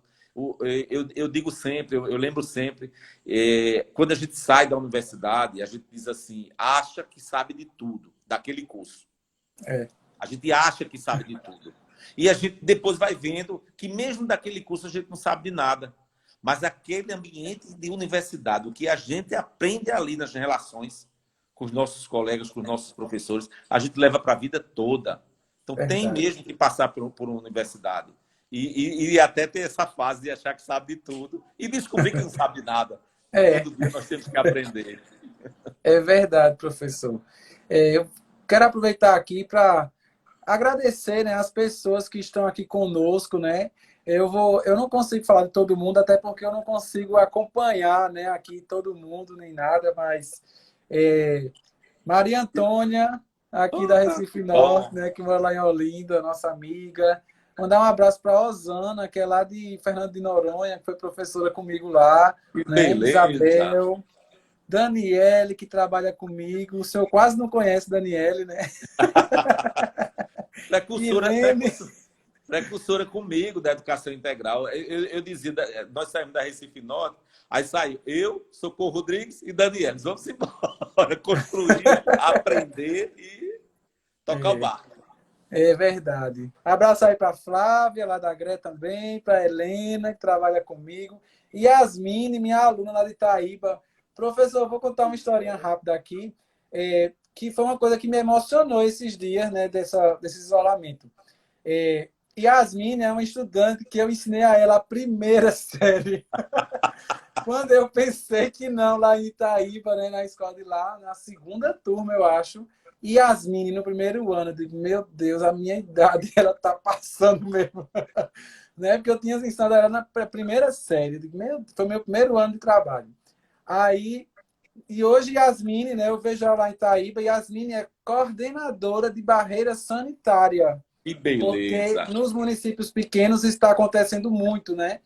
Eu digo sempre, eu lembro sempre, quando a gente sai da universidade, a gente diz assim, acha que sabe de tudo daquele curso. A gente acha que sabe de tudo. E a gente depois vai vendo que mesmo daquele curso a gente não sabe de nada. Mas aquele ambiente de universidade, o que a gente aprende ali nas relações com os nossos colegas, com os nossos professores, a gente leva para a vida toda. Então, tem mesmo que passar por uma universidade. E até ter essa fase de achar que sabe de tudo e descobrir que não sabe de nada. Todo dia nós temos que aprender. É verdade, professor. Eu quero aproveitar aqui para agradecer, né, as pessoas que estão aqui conosco, né? Eu não consigo falar de todo mundo, até porque eu não consigo acompanhar, né, aqui todo mundo, nem nada, mas Maria Antônia, aqui da Recife Norte, né, que mora lá em Olinda, nossa amiga. Mandar um abraço para a Osana, que é lá de Fernando de Noronha, que foi professora comigo lá. Que né? beleza! Isabel, Daniele, que trabalha comigo. O senhor quase não conhece Daniele, né? Precursora comigo da educação integral. Eu dizia, nós saímos da Recife Norte, aí saiu eu, Socorro Rodrigues e Daniele. Vamos embora, construir, aprender e tocar o barco. É verdade. Abraço aí para Flávia, lá da GRE também, para Helena, que trabalha comigo, e Yasmine, minha aluna lá de Itaíba. Professor, eu vou contar uma historinha rápida aqui, que foi uma coisa que me emocionou esses dias, né, desse isolamento. Yasmine é uma estudante que eu ensinei a ela a primeira série. Quando eu pensei que não, lá em Itaíba, né, na escola de lá, na segunda turma, eu acho, e Yasmine, no primeiro ano, eu digo, meu Deus, a minha idade, ela tá passando mesmo. né? Porque eu tinha ensinado ela na primeira série. Eu digo, foi meu primeiro ano de trabalho. Aí, e hoje Yasmine, né, eu vejo ela lá em Itaíba, Yasmine é coordenadora de barreira sanitária. Que beleza! Porque nos municípios pequenos está acontecendo muito, né?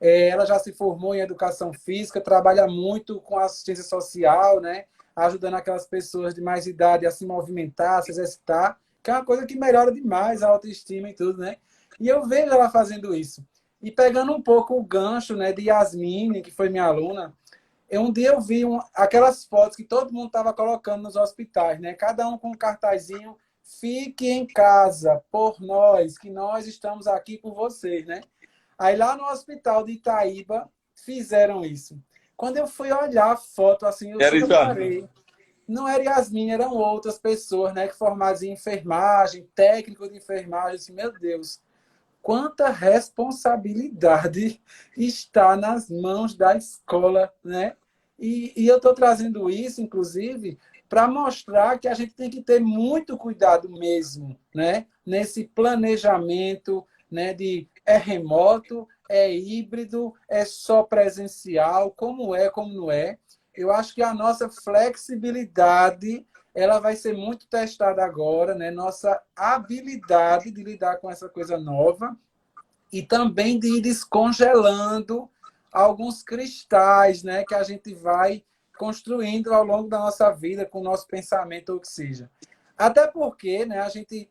Ela já se formou em educação física, trabalha muito com assistência social, né? Ajudando aquelas pessoas de mais idade a se movimentar, a se exercitar, que é uma coisa que melhora demais a autoestima e tudo, né? E eu vejo ela fazendo isso. E pegando um pouco o gancho, né, de Yasmine, que foi minha aluna, um dia eu vi aquelas fotos que todo mundo estava colocando nos hospitais, né? Cada um com um cartazinho fique em casa por nós, que nós estamos aqui por vocês, né? Aí lá no hospital de Itaíba fizeram isso. Quando eu fui olhar a foto, assim, eu Era super isso, parei. Não era Yasmin, eram outras pessoas, né, que formadas em enfermagem, técnico de enfermagem, assim, meu Deus, quanta responsabilidade está nas mãos da escola, né? E eu estou trazendo isso, inclusive, para mostrar que a gente tem que ter muito cuidado mesmo, né? Nesse planejamento, né? De é remoto, é híbrido, é só presencial, como é, como não é. Eu acho que a nossa flexibilidade ela vai ser muito testada agora, né? Nossa habilidade de lidar com essa coisa nova e também de ir descongelando alguns cristais, né? Que a gente vai construindo ao longo da nossa vida com o nosso pensamento ou o que seja. Até porque, né? A gente,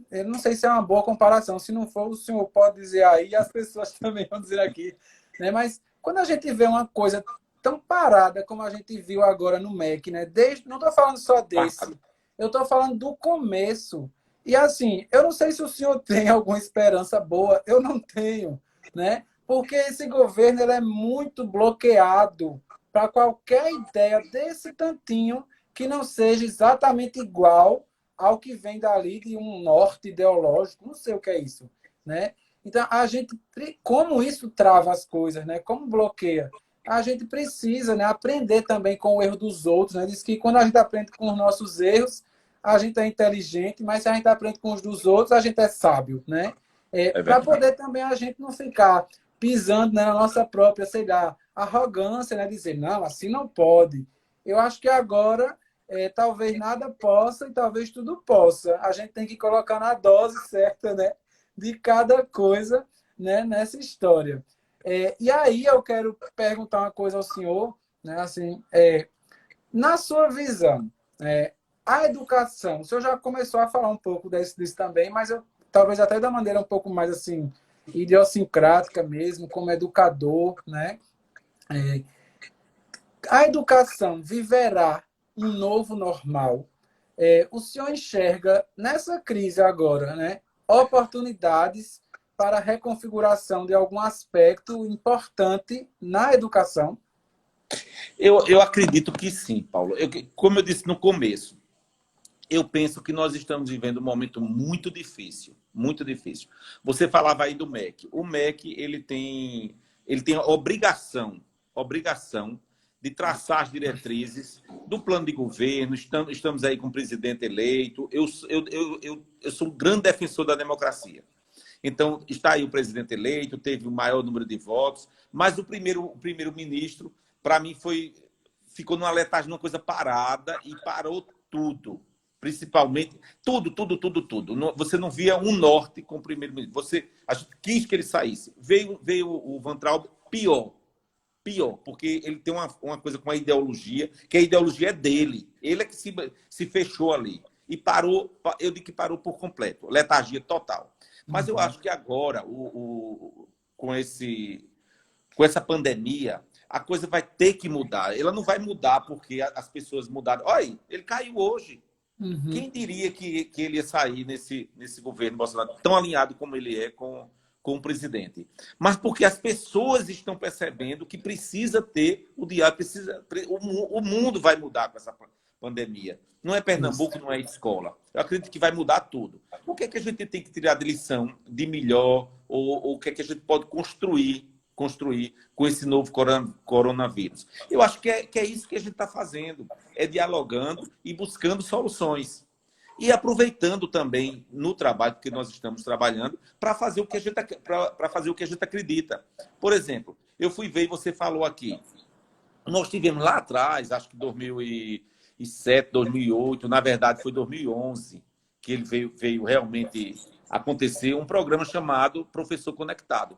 eu não sei se é uma boa comparação. Se não for, o senhor pode dizer aí, e as pessoas também vão dizer aqui, né? Mas quando a gente vê uma coisa tão parada como a gente viu agora no MEC, né? Desde, não estou falando só desse, eu estou falando do começo. E assim, eu não sei se o senhor tem alguma esperança boa, eu não tenho, né? Porque esse governo ele é muito bloqueado para qualquer ideia desse tantinho que não seja exatamente igual ao que vem dali de um norte ideológico, não sei o que é isso, né? Então, a gente, como isso trava as coisas, né? Como bloqueia? A gente precisa, né, aprender também com o erro dos outros, né? Diz que quando a gente aprende com os nossos erros, a gente é inteligente, mas se a gente aprende com os dos outros, a gente é sábio, né? É Para verdade. poder também a gente não ficar pisando, né, na nossa própria, sei lá, arrogância, né? Dizer, não, assim não pode. Eu acho que agora talvez nada possa e talvez tudo possa. A gente tem que colocar na dose certa, né, de cada coisa, né, nessa história. E aí eu quero perguntar uma coisa ao senhor, né, assim, na sua visão, a educação, o senhor já começou a falar um pouco disso também, mas eu talvez até da maneira um pouco mais assim idiosincrática mesmo, como educador, né? A educação viverá um novo normal. O senhor enxerga nessa crise agora, né, oportunidades para a reconfiguração de algum aspecto importante na educação? Eu acredito que sim, Paulo. Como eu disse no começo, eu penso que nós estamos vivendo um momento muito difícil, muito difícil. Você falava aí do MEC. O MEC ele tem a obrigação de traçar as diretrizes do plano de governo. Estamos aí com o presidente eleito. Eu sou um grande defensor da democracia. Então, está aí o presidente eleito, teve o maior número de votos, mas o primeiro-ministro, para mim, ficou numa letagem, numa coisa parada e parou tudo. Principalmente, tudo. Você não via um norte com o primeiro-ministro. A gente quis que ele saísse. Veio o Van Traub pior, porque ele tem uma coisa com a ideologia, que a ideologia é dele. Ele é que se fechou ali. E parou, eu digo que parou por completo, letargia total. Mas eu acho que agora, com essa pandemia, a coisa vai ter que mudar. Ela não vai mudar porque as pessoas mudaram. Olha, ele caiu hoje. Uhum. Quem diria que ele ia sair nesse governo Bolsonaro, tão alinhado como ele é com o presidente? Mas porque as pessoas estão percebendo que precisa ter o diálogo, o mundo vai mudar com essa pandemia. Não é Isso. Pernambuco, não é escola. Eu acredito que vai mudar tudo. O que é que a gente tem que tirar de lição de melhor, ou o que é que a gente pode construir com esse novo coronavírus? Eu acho que é isso que a gente está fazendo, é dialogando e buscando soluções. E aproveitando também no trabalho que nós estamos trabalhando para fazer o que a gente acredita. Por exemplo, eu fui ver e você falou aqui. Nós tivemos lá atrás, acho que 2007, 2008, na verdade foi 2011, que ele veio realmente acontecer um programa chamado Professor Conectado.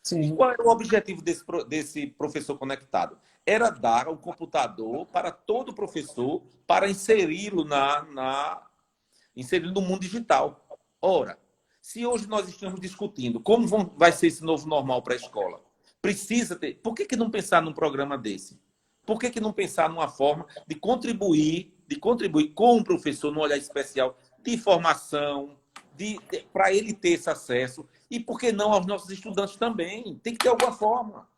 E Sim. qual era o objetivo desse professor conectado? Era dar um computador para todo professor para inseri-lo no mundo digital. Ora, se hoje nós estamos discutindo como vai ser esse novo normal para a escola, precisa ter. Por que não pensar num programa desse? Por que não pensar numa forma de contribuir com o professor num olhar especial? de formação, para ele ter esse acesso. E por que não aos nossos estudantes também? Tem que ter alguma forma.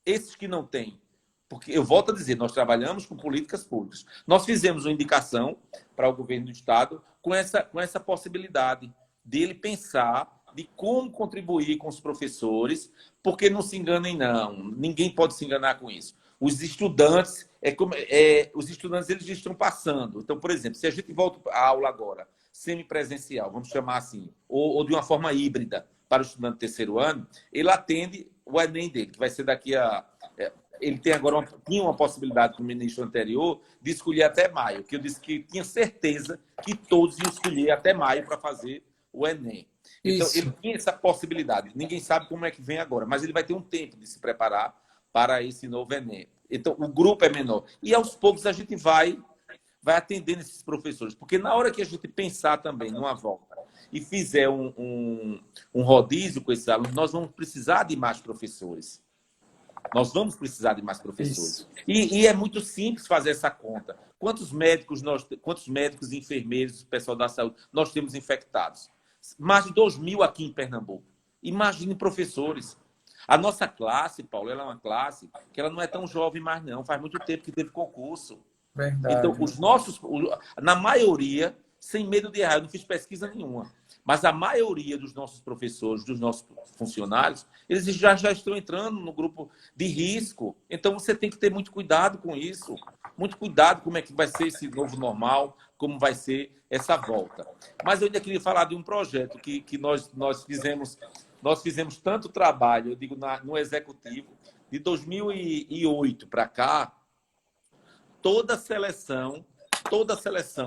Esses que não têm. Porque, eu volto a dizer, nós trabalhamos com políticas públicas. Nós fizemos uma indicação para o governo do Estado com essa possibilidade dele pensar de como contribuir com os professores, porque não se enganem, não. Ninguém pode se enganar com isso. Os estudantes, os estudantes eles estão passando. Então, por exemplo, se a gente volta à aula agora, semipresencial, vamos chamar assim, ou de uma forma híbrida para o estudante do terceiro ano, ele atende o Enem dele, que vai ser daqui a... Ele tem agora tinha uma possibilidade com o ministro anterior de escolher até maio, que eu disse que tinha certeza que todos iam escolher até maio para fazer o Enem. Então, ele tinha essa possibilidade. Ninguém sabe como é que vem agora, mas ele vai ter um tempo de se preparar para esse novo Enem. Então, o grupo é menor. E, aos poucos, a gente vai atendendo esses professores. Porque, na hora que a gente pensar também numa volta e fizer um rodízio com esses alunos, nós vamos precisar de mais professores. Nós vamos precisar de mais professores. E é muito simples fazer essa conta. Quantos médicos e enfermeiros, pessoal da saúde, nós temos infectados? Mais de 2.000 aqui em Pernambuco. Imagine professores. A nossa classe, Paulo, ela é uma classe que ela não é tão jovem mais, não. Faz muito tempo que teve concurso. Verdade. Então, na maioria, sem medo de errar, eu não fiz pesquisa nenhuma, mas a maioria dos nossos professores, dos nossos funcionários, eles já estão entrando no grupo de risco. Então, você tem que ter muito cuidado com isso. Muito cuidado como é que vai ser esse novo normal, como vai ser essa volta. Mas eu ainda queria falar de um projeto que nós fizemos tanto trabalho, eu digo, no Executivo, de 2008 para cá, toda a seleção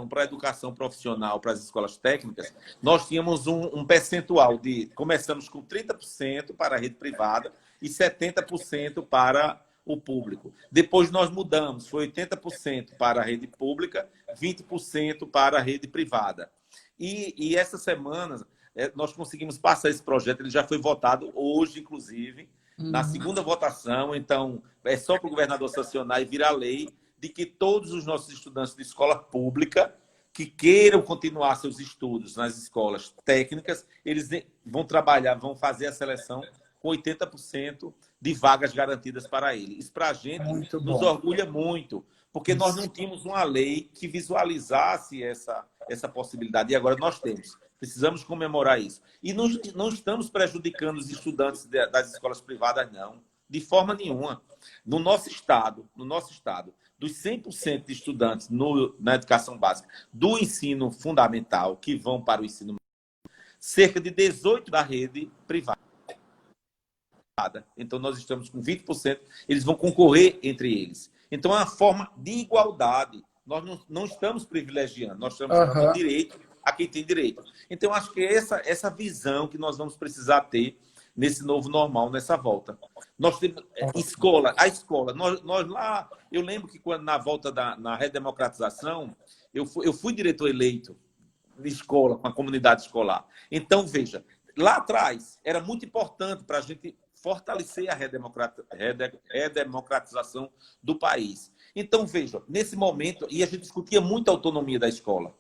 para a educação profissional, para as escolas técnicas, nós tínhamos um percentual de... Começamos com 30% para a rede privada e 70% para o público. Depois nós mudamos, foi 80% para a rede pública, 20% para a rede privada. E essa semana nós conseguimos passar esse projeto, ele já foi votado hoje, inclusive, na segunda votação. Então, é só para o governador sancionar e virar lei de que todos os nossos estudantes de escola pública que queiram continuar seus estudos nas escolas técnicas, eles vão trabalhar, vão fazer a seleção com 80% de vagas garantidas para ele. Isso, para a gente, nos orgulha muito, porque nós não tínhamos uma lei que visualizasse essa possibilidade, e agora nós temos. Precisamos comemorar isso. E não estamos prejudicando os estudantes das escolas privadas, não, de forma nenhuma. No nosso estado, dos 100% de estudantes na educação básica do ensino fundamental que vão para o ensino médio, cerca de 18% da rede privada. Então, nós estamos com 20%, eles vão concorrer entre eles. Então, é uma forma de igualdade. Nós não estamos privilegiando, nós estamos dando direito a quem tem direito. Então, acho que essa visão que nós vamos precisar ter nesse novo normal, nessa volta. Nós temos a escola. Nós lá, eu lembro que quando na volta na redemocratização, eu fui diretor eleito de escola, com a comunidade escolar. Então, veja, lá atrás era muito importante para a gente fortalecer a redemocratização do país. Então, veja, nesse momento, e a gente discutia muito a autonomia da escola.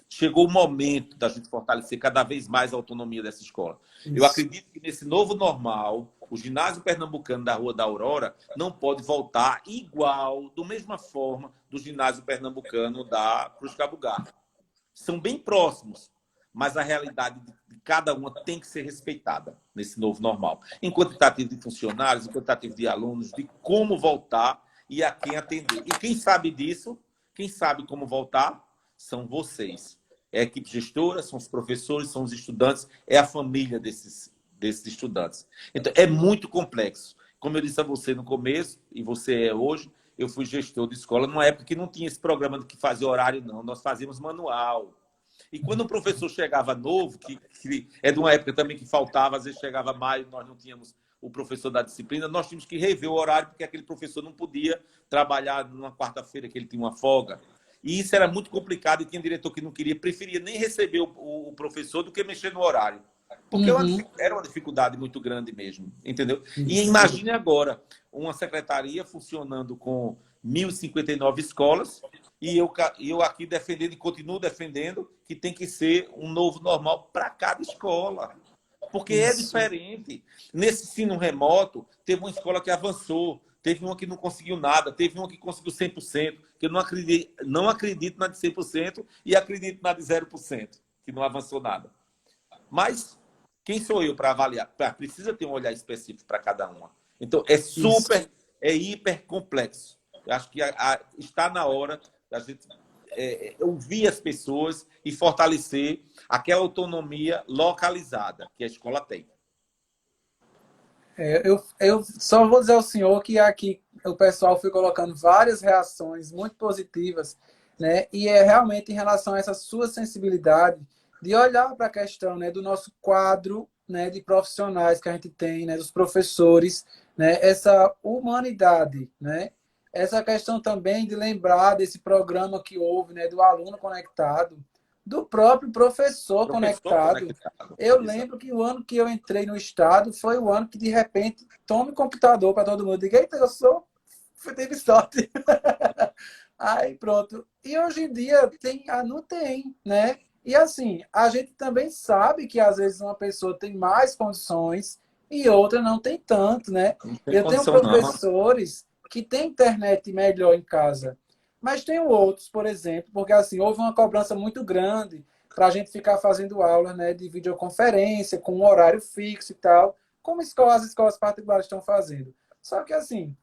Chegou o momento da gente fortalecer cada vez mais a autonomia dessa escola. Isso. Eu acredito que nesse novo normal, o ginásio pernambucano da Rua da Aurora não pode voltar igual, da mesma forma, do ginásio pernambucano da Cruz Cabugá. São bem próximos, mas a realidade de cada uma tem que ser respeitada nesse novo normal. Em quantitativo de funcionários, em quantitativo de alunos, de como voltar e a quem atender. E quem sabe disso, quem sabe como voltar, são vocês. É a equipe gestora, são os professores, são os estudantes, é a família desses estudantes. Então, é muito complexo. Como eu disse a você no começo, e você é hoje, eu fui gestor de escola numa época que não tinha esse programa de que fazia horário, não. Nós fazíamos manual. E quando o professor chegava novo, que é de uma época também que faltava, às vezes chegava maio, nós não tínhamos o professor da disciplina, nós tínhamos que rever o horário, porque aquele professor não podia trabalhar numa quarta-feira, que ele tinha uma folga. E isso era muito complicado, e tinha diretor que não queria, preferia nem receber o professor do que mexer no horário. Porque era uma dificuldade muito grande mesmo, entendeu? E imagine agora, uma secretaria funcionando com 1.059 escolas, E eu aqui defendendo e continuo defendendo que tem que ser um novo normal para cada escola. Porque é Isso. diferente. Nesse ensino remoto, teve uma escola que avançou, teve uma que não conseguiu nada, teve uma que conseguiu 100%, que eu não acredito na de 100% e acredito na de 0%, que não avançou nada. Mas quem sou eu para avaliar? Precisa ter um olhar específico para cada uma. Então, Isso. é hiper complexo. Eu acho que está na hora da gente ouvir as pessoas e fortalecer aquela autonomia localizada que a escola tem. Eu só vou dizer ao senhor que aqui o pessoal foi colocando várias reações muito positivas, né? E é realmente em relação a essa sua sensibilidade de olhar para a questão, né, do nosso quadro, né, de profissionais que a gente tem, né, dos professores, né, essa humanidade, né? Essa questão também de lembrar desse programa que houve, né, do aluno conectado, do próprio professor Professor conectado. conectado. Eu Exato. lembro que o ano que eu entrei no estado foi o ano que, de repente, tome computador para todo mundo. Diga, eita, tive sorte. Aí, pronto. E hoje em dia não tem, né? E assim, a gente também sabe que às vezes uma pessoa tem mais condições e outra não tem tanto, né? Não tem Eu tenho condição, não. professores que têm internet melhor em casa, mas tenho outros, por exemplo, porque assim, houve uma cobrança muito grande para a gente ficar fazendo aulas, né, de videoconferência, com um horário fixo e tal, como as escolas particulares estão fazendo. Só que assim,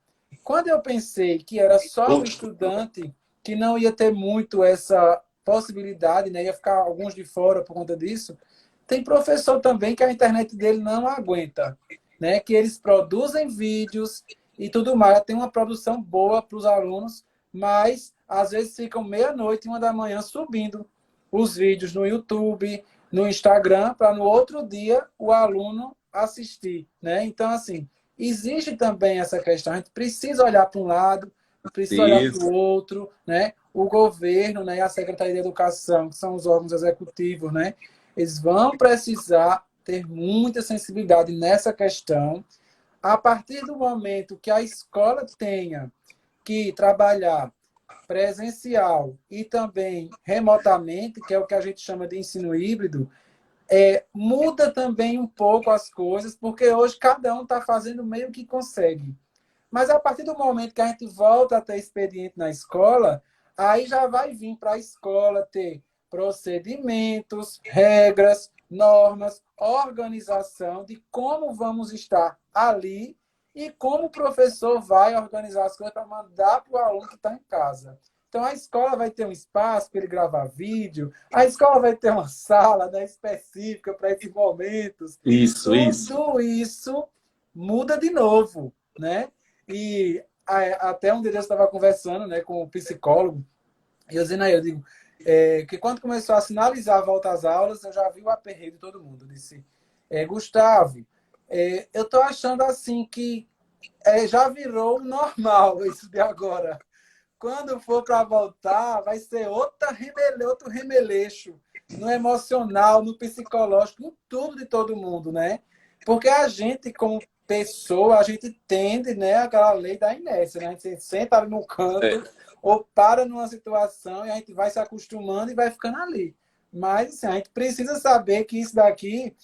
quando eu pensei que era só o estudante que não ia ter muito essa possibilidade, né, ia ficar alguns de fora por conta disso, tem professor também que a internet dele não aguenta, né, que eles produzem vídeos e tudo mais, tem uma produção boa para os alunos, mas às vezes ficam meia-noite, 1 da manhã subindo os vídeos no YouTube, no Instagram, para no outro dia o aluno assistir, né? Então, assim, existe também essa questão. A gente precisa olhar para um lado, precisa olhar para Isso. o outro, né? O governo, né, e a Secretaria de Educação, que são os órgãos executivos, né? Eles vão precisar ter muita sensibilidade nessa questão. A partir do momento que a escola tenha que trabalhar presencial e também remotamente, que é o que a gente chama de ensino híbrido, muda também um pouco as coisas, porque hoje cada um está fazendo meio que consegue. Mas a partir do momento que a gente volta a ter expediente na escola, aí já vai vir para a escola ter procedimentos, regras, normas, organização de como vamos estar ali e como o professor vai organizar as coisas para mandar para o aluno que está em casa. Então, a escola vai ter um espaço para ele gravar vídeo, a escola vai ter uma sala, né, específica para esses momentos. Isso, isso. Tudo isso muda de novo, né? E até um dia eu estava conversando, né, com o psicólogo, e eu dizendo aí, eu digo, que quando começou a sinalizar a volta às aulas, eu já vi o aperreio de todo mundo. Eu disse, Gustavo, eu estou achando assim que já virou normal isso de agora. Quando for para voltar, vai ser outro remeleixo no emocional, no psicológico, em tudo de todo mundo, né? Porque a gente, como pessoa, a gente tende, né, aquela lei da inércia, né? A gente senta ali no É. canto ou para numa situação e a gente vai se acostumando e vai ficando ali. Mas assim, a gente precisa saber que isso daqui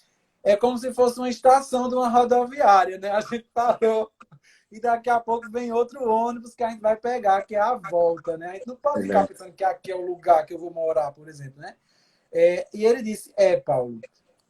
é como se fosse uma estação de uma rodoviária, né? A gente parou e daqui a pouco vem outro ônibus que a gente vai pegar, que é a volta, né? A gente não pode ficar pensando que aqui é o lugar que eu vou morar, por exemplo, né? E ele disse, Paulo,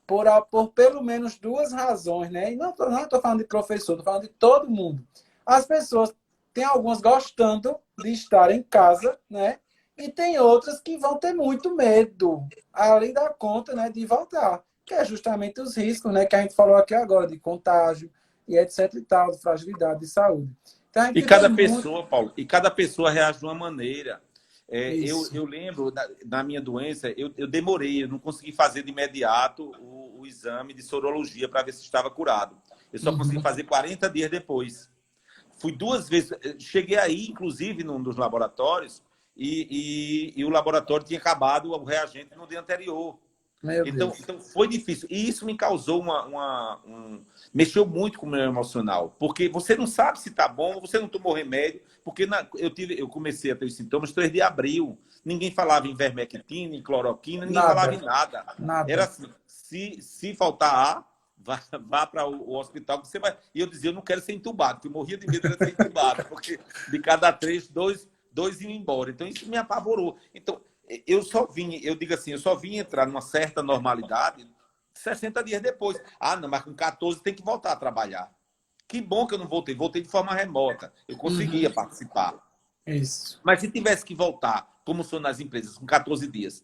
por pelo menos duas razões, né? E não estou falando de professor, estou falando de todo mundo. As pessoas, tem algumas gostando de estar em casa, né? E tem outras que vão ter muito medo, além da conta, né, de voltar, que é justamente os riscos, né, que a gente falou aqui agora, de contágio e etc e tal, de fragilidade de saúde. Então a gente E fica cada muito... pessoa, Paulo, e cada pessoa reage de uma maneira. Isso. Eu lembro, na minha doença, eu demorei, eu não consegui fazer de imediato o exame de sorologia para ver se estava curado. Eu só consegui Uhum. fazer 40 dias depois. Fui 2 vezes, cheguei aí, inclusive, num dos laboratórios, e o laboratório tinha acabado o reagente no dia anterior. Meu Então, Deus. então foi difícil. E isso me causou mexeu muito com o meu emocional. Porque você não sabe se tá bom, você não tomou remédio. Porque eu comecei a ter os sintomas 3 de abril. Ninguém falava em vermectina, em cloroquina, ninguém falava Nada, em nada. Era nada. assim, se faltar ar, vá para o hospital que você vai. E eu dizia, eu não quero ser entubado, porque eu morria de medo de ser entubado, porque de cada 3, dois iam embora. Então isso me apavorou. Então, eu digo assim, eu só vim entrar numa certa normalidade 60 dias depois. Ah, não, mas com 14 tem que voltar a trabalhar. Que bom que eu não voltei. Voltei de forma remota. Eu conseguia Uhum. participar. Isso. Mas se tivesse que voltar, como são nas empresas, com 14 dias,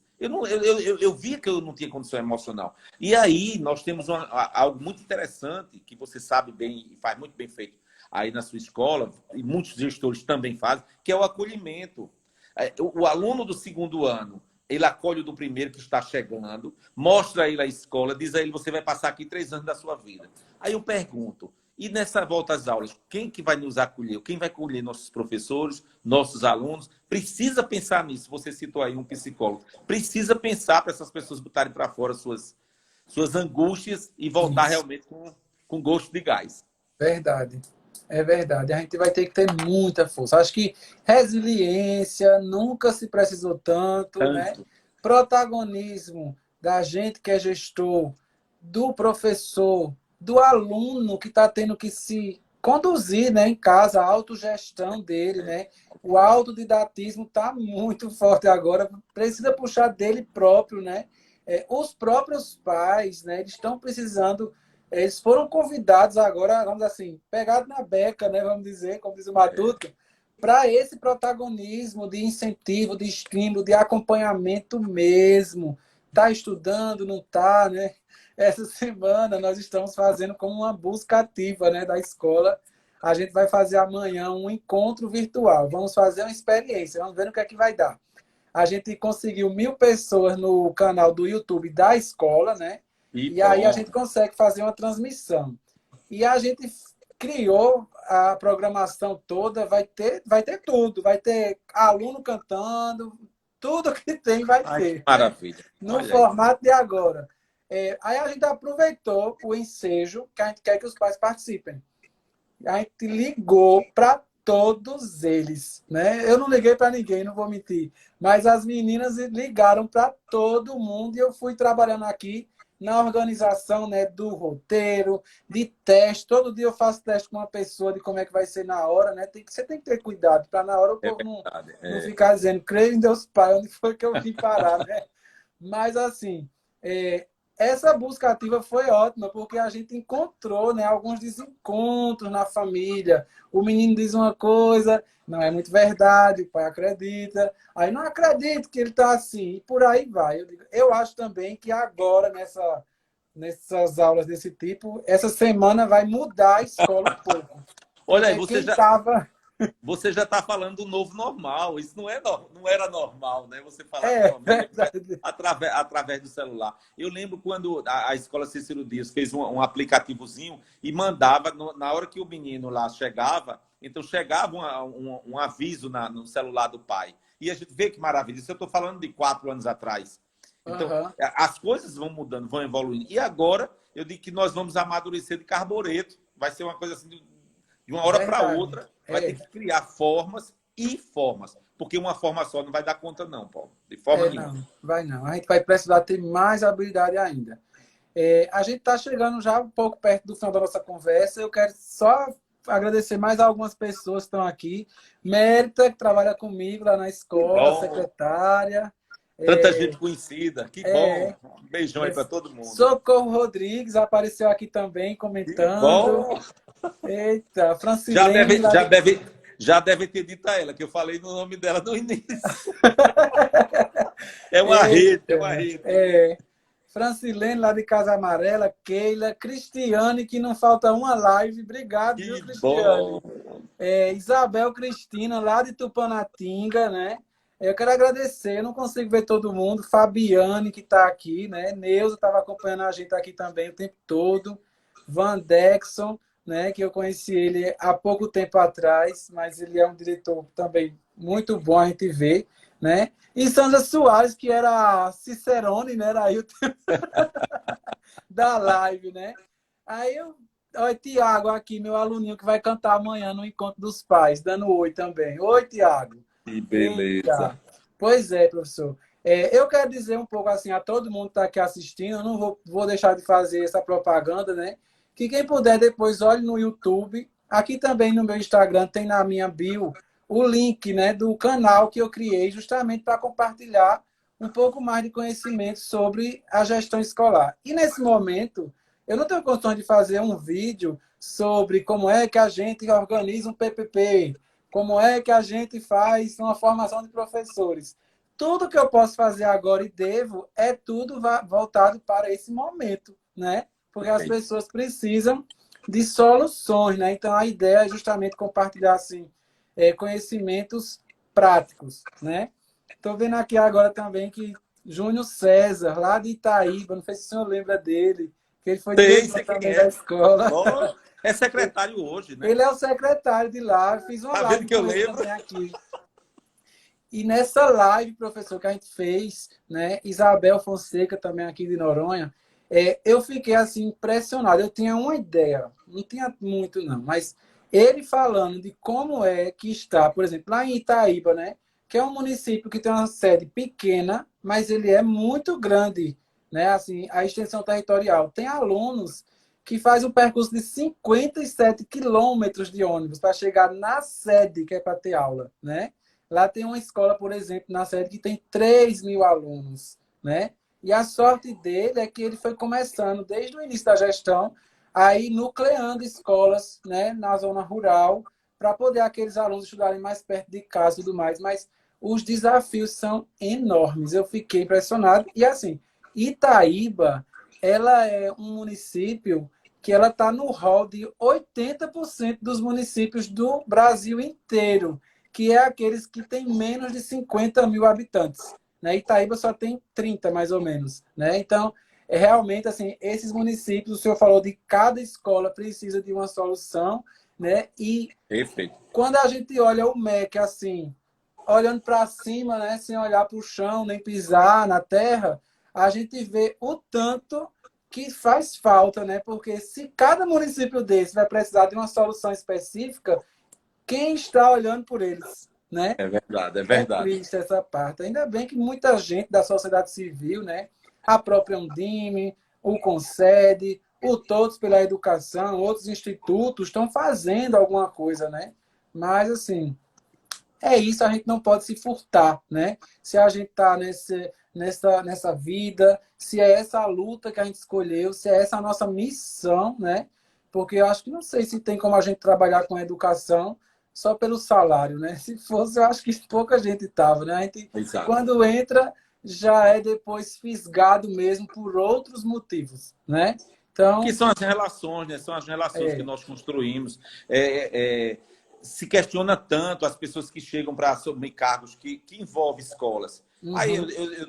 eu via que eu não tinha condição emocional. E aí nós temos algo muito interessante, que você sabe bem e faz muito bem feito aí na sua escola, e muitos gestores também fazem, que é o acolhimento. O aluno do segundo ano, ele acolhe o do primeiro que está chegando, mostra a ele a escola, diz a ele, você vai passar aqui 3 anos da sua vida. Aí eu pergunto, e nessa volta às aulas, quem que vai nos acolher? Quem vai acolher nossos professores, nossos alunos? Precisa pensar nisso. Você citou aí um psicólogo. Precisa pensar para essas pessoas botarem para fora suas angústias e voltar Isso. realmente com gosto de gás. Verdade. É verdade. A gente vai ter que ter muita força. Acho que resiliência nunca se precisou tanto, né? Tanto. Protagonismo da gente que é gestor, do professor, do aluno que está tendo que se conduzir, né, em casa, a autogestão dele, né? O autodidatismo está muito forte agora, precisa puxar dele próprio, né? Os próprios pais, né, eles estão precisando, eles foram convidados agora, vamos assim, pegados na beca, né, vamos dizer, como diz o Matuto, para esse protagonismo de incentivo, de estímulo, de acompanhamento mesmo. Está estudando, não está, né? Essa semana nós estamos fazendo como uma busca ativa, né, da escola. A gente vai fazer amanhã um encontro virtual. Vamos fazer uma experiência, vamos ver o que é que vai dar. A gente conseguiu 1.000 pessoas no canal do YouTube da escola, né? E E aí a pronto. gente consegue fazer uma transmissão. E a gente criou a programação toda, vai ter tudo, vai ter aluno cantando, tudo que tem vai Ai, que ter, né? maravilha. No Olha aí. formato de agora. Aí a gente aproveitou o ensejo que a gente quer que os pais participem. A gente ligou para todos eles, né? Eu não liguei para ninguém, não vou mentir, mas as meninas ligaram para todo mundo e eu fui trabalhando aqui na organização, né, do roteiro, de teste. Todo dia eu faço teste com uma pessoa de como é que vai ser na hora, né? Você tem que ter cuidado para na hora o É povo verdade. não É. ficar dizendo, creio em Deus Pai, onde foi que eu vim parar, né? Mas assim, é, essa busca ativa foi ótima, porque a gente encontrou, né, alguns desencontros na família. O menino diz uma coisa, não é muito verdade, o pai acredita. Aí não acredito que ele está assim, e por aí vai. Eu acho também que agora, nessas aulas desse tipo, essa semana vai mudar a escola um pouco. Olha aí, Porque quem estava. você já está falando do novo normal. Isso não era normal, né? Você falar com a É, família verdade. através do celular. Eu lembro quando a escola Cícero Dias fez um aplicativozinho e mandava, na hora que o menino lá chegava, então chegava um aviso no celular do pai. E a gente vê que maravilha. Isso eu estou falando de 4 anos atrás. Então, Uhum. as coisas vão mudando, vão evoluindo. E agora, eu digo que nós vamos amadurecer de carbureto. Vai ser uma coisa assim, de uma hora para Verdade. outra, vai ter É. que criar formas e formas. Porque uma forma só não vai dar conta, não, Paulo. De forma nenhuma. Não, vai não. A gente vai precisar ter mais habilidade ainda. A gente está chegando já um pouco perto do final da nossa conversa. Eu quero só agradecer mais algumas pessoas que estão aqui. Mérita, que trabalha comigo lá na Que escola, bom. secretária. Tanta É, gente conhecida. Que é, bom. Um beijão aí é, para todo mundo. Socorro Rodrigues apareceu aqui também Que comentando. bom. Eita, Já Francilene deve, lá já de... deve, já deve ter dito a ela, que eu falei no nome dela no início. É uma rede, é uma Eita, rede. Francilene lá de Casa Amarela, Keila, Cristiane, que não falta uma live. Obrigado, viu, Que Cristiane? bom. Isabel Cristina, lá de Tupanatinga, né? Eu quero agradecer, eu não consigo ver todo mundo. Fabiane, que está aqui, né? Neuza estava acompanhando a gente aqui também o tempo todo. Vandexon, né? Que eu conheci ele há pouco tempo atrás, mas ele é um diretor também muito bom a gente ver. né? E Sandra Soares, que era a Cicerone, né? Era aí o da live, né? Aí eu... Oi, Tiago, aqui, meu aluninho que vai cantar amanhã no Encontro dos Pais, dando oi também. Oi, Tiago. Que beleza. Eita. Pois é, professor. Eu quero dizer um pouco assim a todo mundo que está aqui assistindo, eu não vou deixar de fazer essa propaganda, né? Que quem puder depois olhe no YouTube. Aqui também no meu Instagram tem na minha bio o link, né, do canal que eu criei justamente para compartilhar um pouco mais de conhecimento sobre a gestão escolar. E nesse momento, eu não tenho condições de fazer um vídeo sobre como é que a gente organiza um PPP, como é que a gente faz uma formação de professores. Tudo que eu posso fazer agora e devo é tudo voltado para esse momento, né? Porque as pessoas precisam de soluções, né? Então a ideia é justamente compartilhar assim conhecimentos práticos, né? Estou vendo aqui agora também que Júnior César, lá de Itaíba, não sei se o senhor lembra dele, que ele foi diretor Sei quem também da é. escola. Oh, é secretário hoje, né? Ele é o secretário de lá, eu fiz uma Tá vendo live que eu com ele lembro? também aqui. E nessa live, professor, que a gente fez, né, Isabel Fonseca, também aqui de Noronha, eu fiquei assim impressionado. Eu tinha uma ideia, não tinha muito não, mas ele falando de como é que está, por exemplo, lá em Itaíba, né, que é um município que tem uma sede pequena, mas ele é muito grande, né, assim, a extensão territorial. Tem alunos que faz um percurso de 57 quilômetros de ônibus para chegar na sede que é para ter aula, né? Lá tem uma escola, por exemplo, na sede que tem 3.000 alunos, né? E a sorte dele é que ele foi começando, desde o início da gestão, aí nucleando escolas, né, na zona rural, para poder aqueles alunos estudarem mais perto de casa e tudo mais. Mas os desafios são enormes. Eu fiquei impressionado. E assim, Itaíba, ela é um município que ela está no hall de 80% dos municípios do Brasil inteiro, que é aqueles que têm menos de 50.000 habitantes. Né? Itaíba só tem 30, mais ou menos. Né? Então, realmente, assim, esses municípios, o senhor falou de cada escola precisa de uma solução, né? E Perfeito. quando a gente olha o MEC assim, olhando para cima, né, sem olhar para o chão, nem pisar na terra, a gente vê o tanto que faz falta, né? Porque se cada município desse vai precisar de uma solução específica, quem está olhando por eles, né? É verdade, é É verdade. triste essa parte. Ainda bem que muita gente da sociedade civil, né? A própria Undime, o Concede, o Todos pela Educação, outros institutos estão fazendo alguma coisa, né? Mas, assim, é isso, a gente não pode se furtar, né? Se a gente está nessa vida, se é essa a luta que a gente escolheu, se é essa a nossa missão, né? Porque eu acho que não sei se tem como a gente trabalhar com educação só pelo salário, né? Se fosse, eu acho que pouca gente estava, né? A gente, Exato. quando entra, já é depois fisgado mesmo por outros motivos, né? Que Então, são as relações, né? São as relações que é, nós construímos. Se questiona tanto as pessoas que chegam para assumir cargos que envolvem escolas. Aí uhum,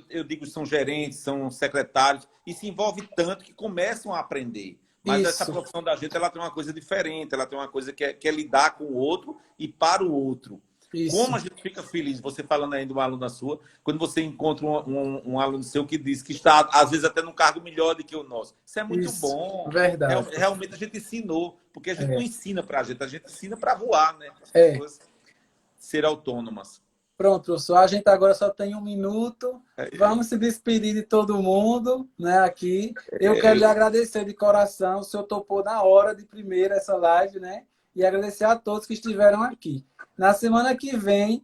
eu digo são gerentes, são secretários, e se envolve tanto que começam a aprender. Mas essa isso, profissão da gente ela tem uma coisa diferente, ela tem uma coisa que é lidar com o outro e para o outro. Como isso, a gente fica feliz, você falando aí de uma aluna sua, quando você encontra um aluno seu que diz que está, às vezes, até num cargo melhor do que o nosso. Isso é muito isso, bom. verdade. Realmente a gente ensinou, porque a gente não É, ensina para a gente ensina para voar, né? As é. pessoas serem autônomas. Pronto, professor. A gente agora só tem 1 minuto. Vamos se despedir de todo mundo, né, aqui. Eu quero lhe Eu, agradecer de coração. O senhor topou na hora de primeira essa live, né? E agradecer a todos que estiveram aqui. Na semana que vem,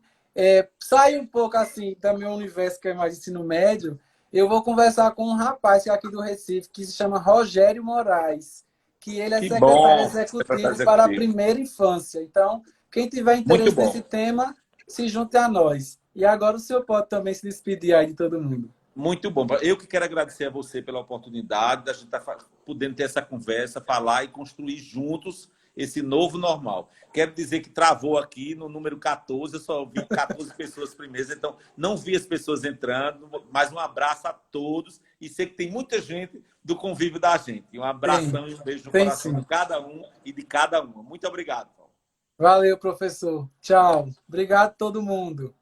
sai um pouco assim do meu universo, que é mais ensino médio. Eu vou conversar com um rapaz que é aqui do Recife, que se chama Rogério Moraes, que ele é que secretário bom, secretário executivo para a executivo. primeira infância. Então, quem tiver Muito interesse nesse bom. tema, se junte a nós. E agora o senhor pode também se despedir aí de todo mundo. Muito bom. Eu que quero agradecer a você pela oportunidade da gente estar podendo ter essa conversa, falar e construir juntos esse novo normal. Quero dizer que travou aqui no número 14, eu só vi 14 pessoas primeiras, então não vi as pessoas entrando, mas um abraço a todos e sei que tem muita gente do convívio da gente. Um Tem, abração e um beijo no tem coração sim. de cada um e de cada uma. Muito obrigado, Paulo. Valeu, professor. Tchau. Obrigado a todo mundo.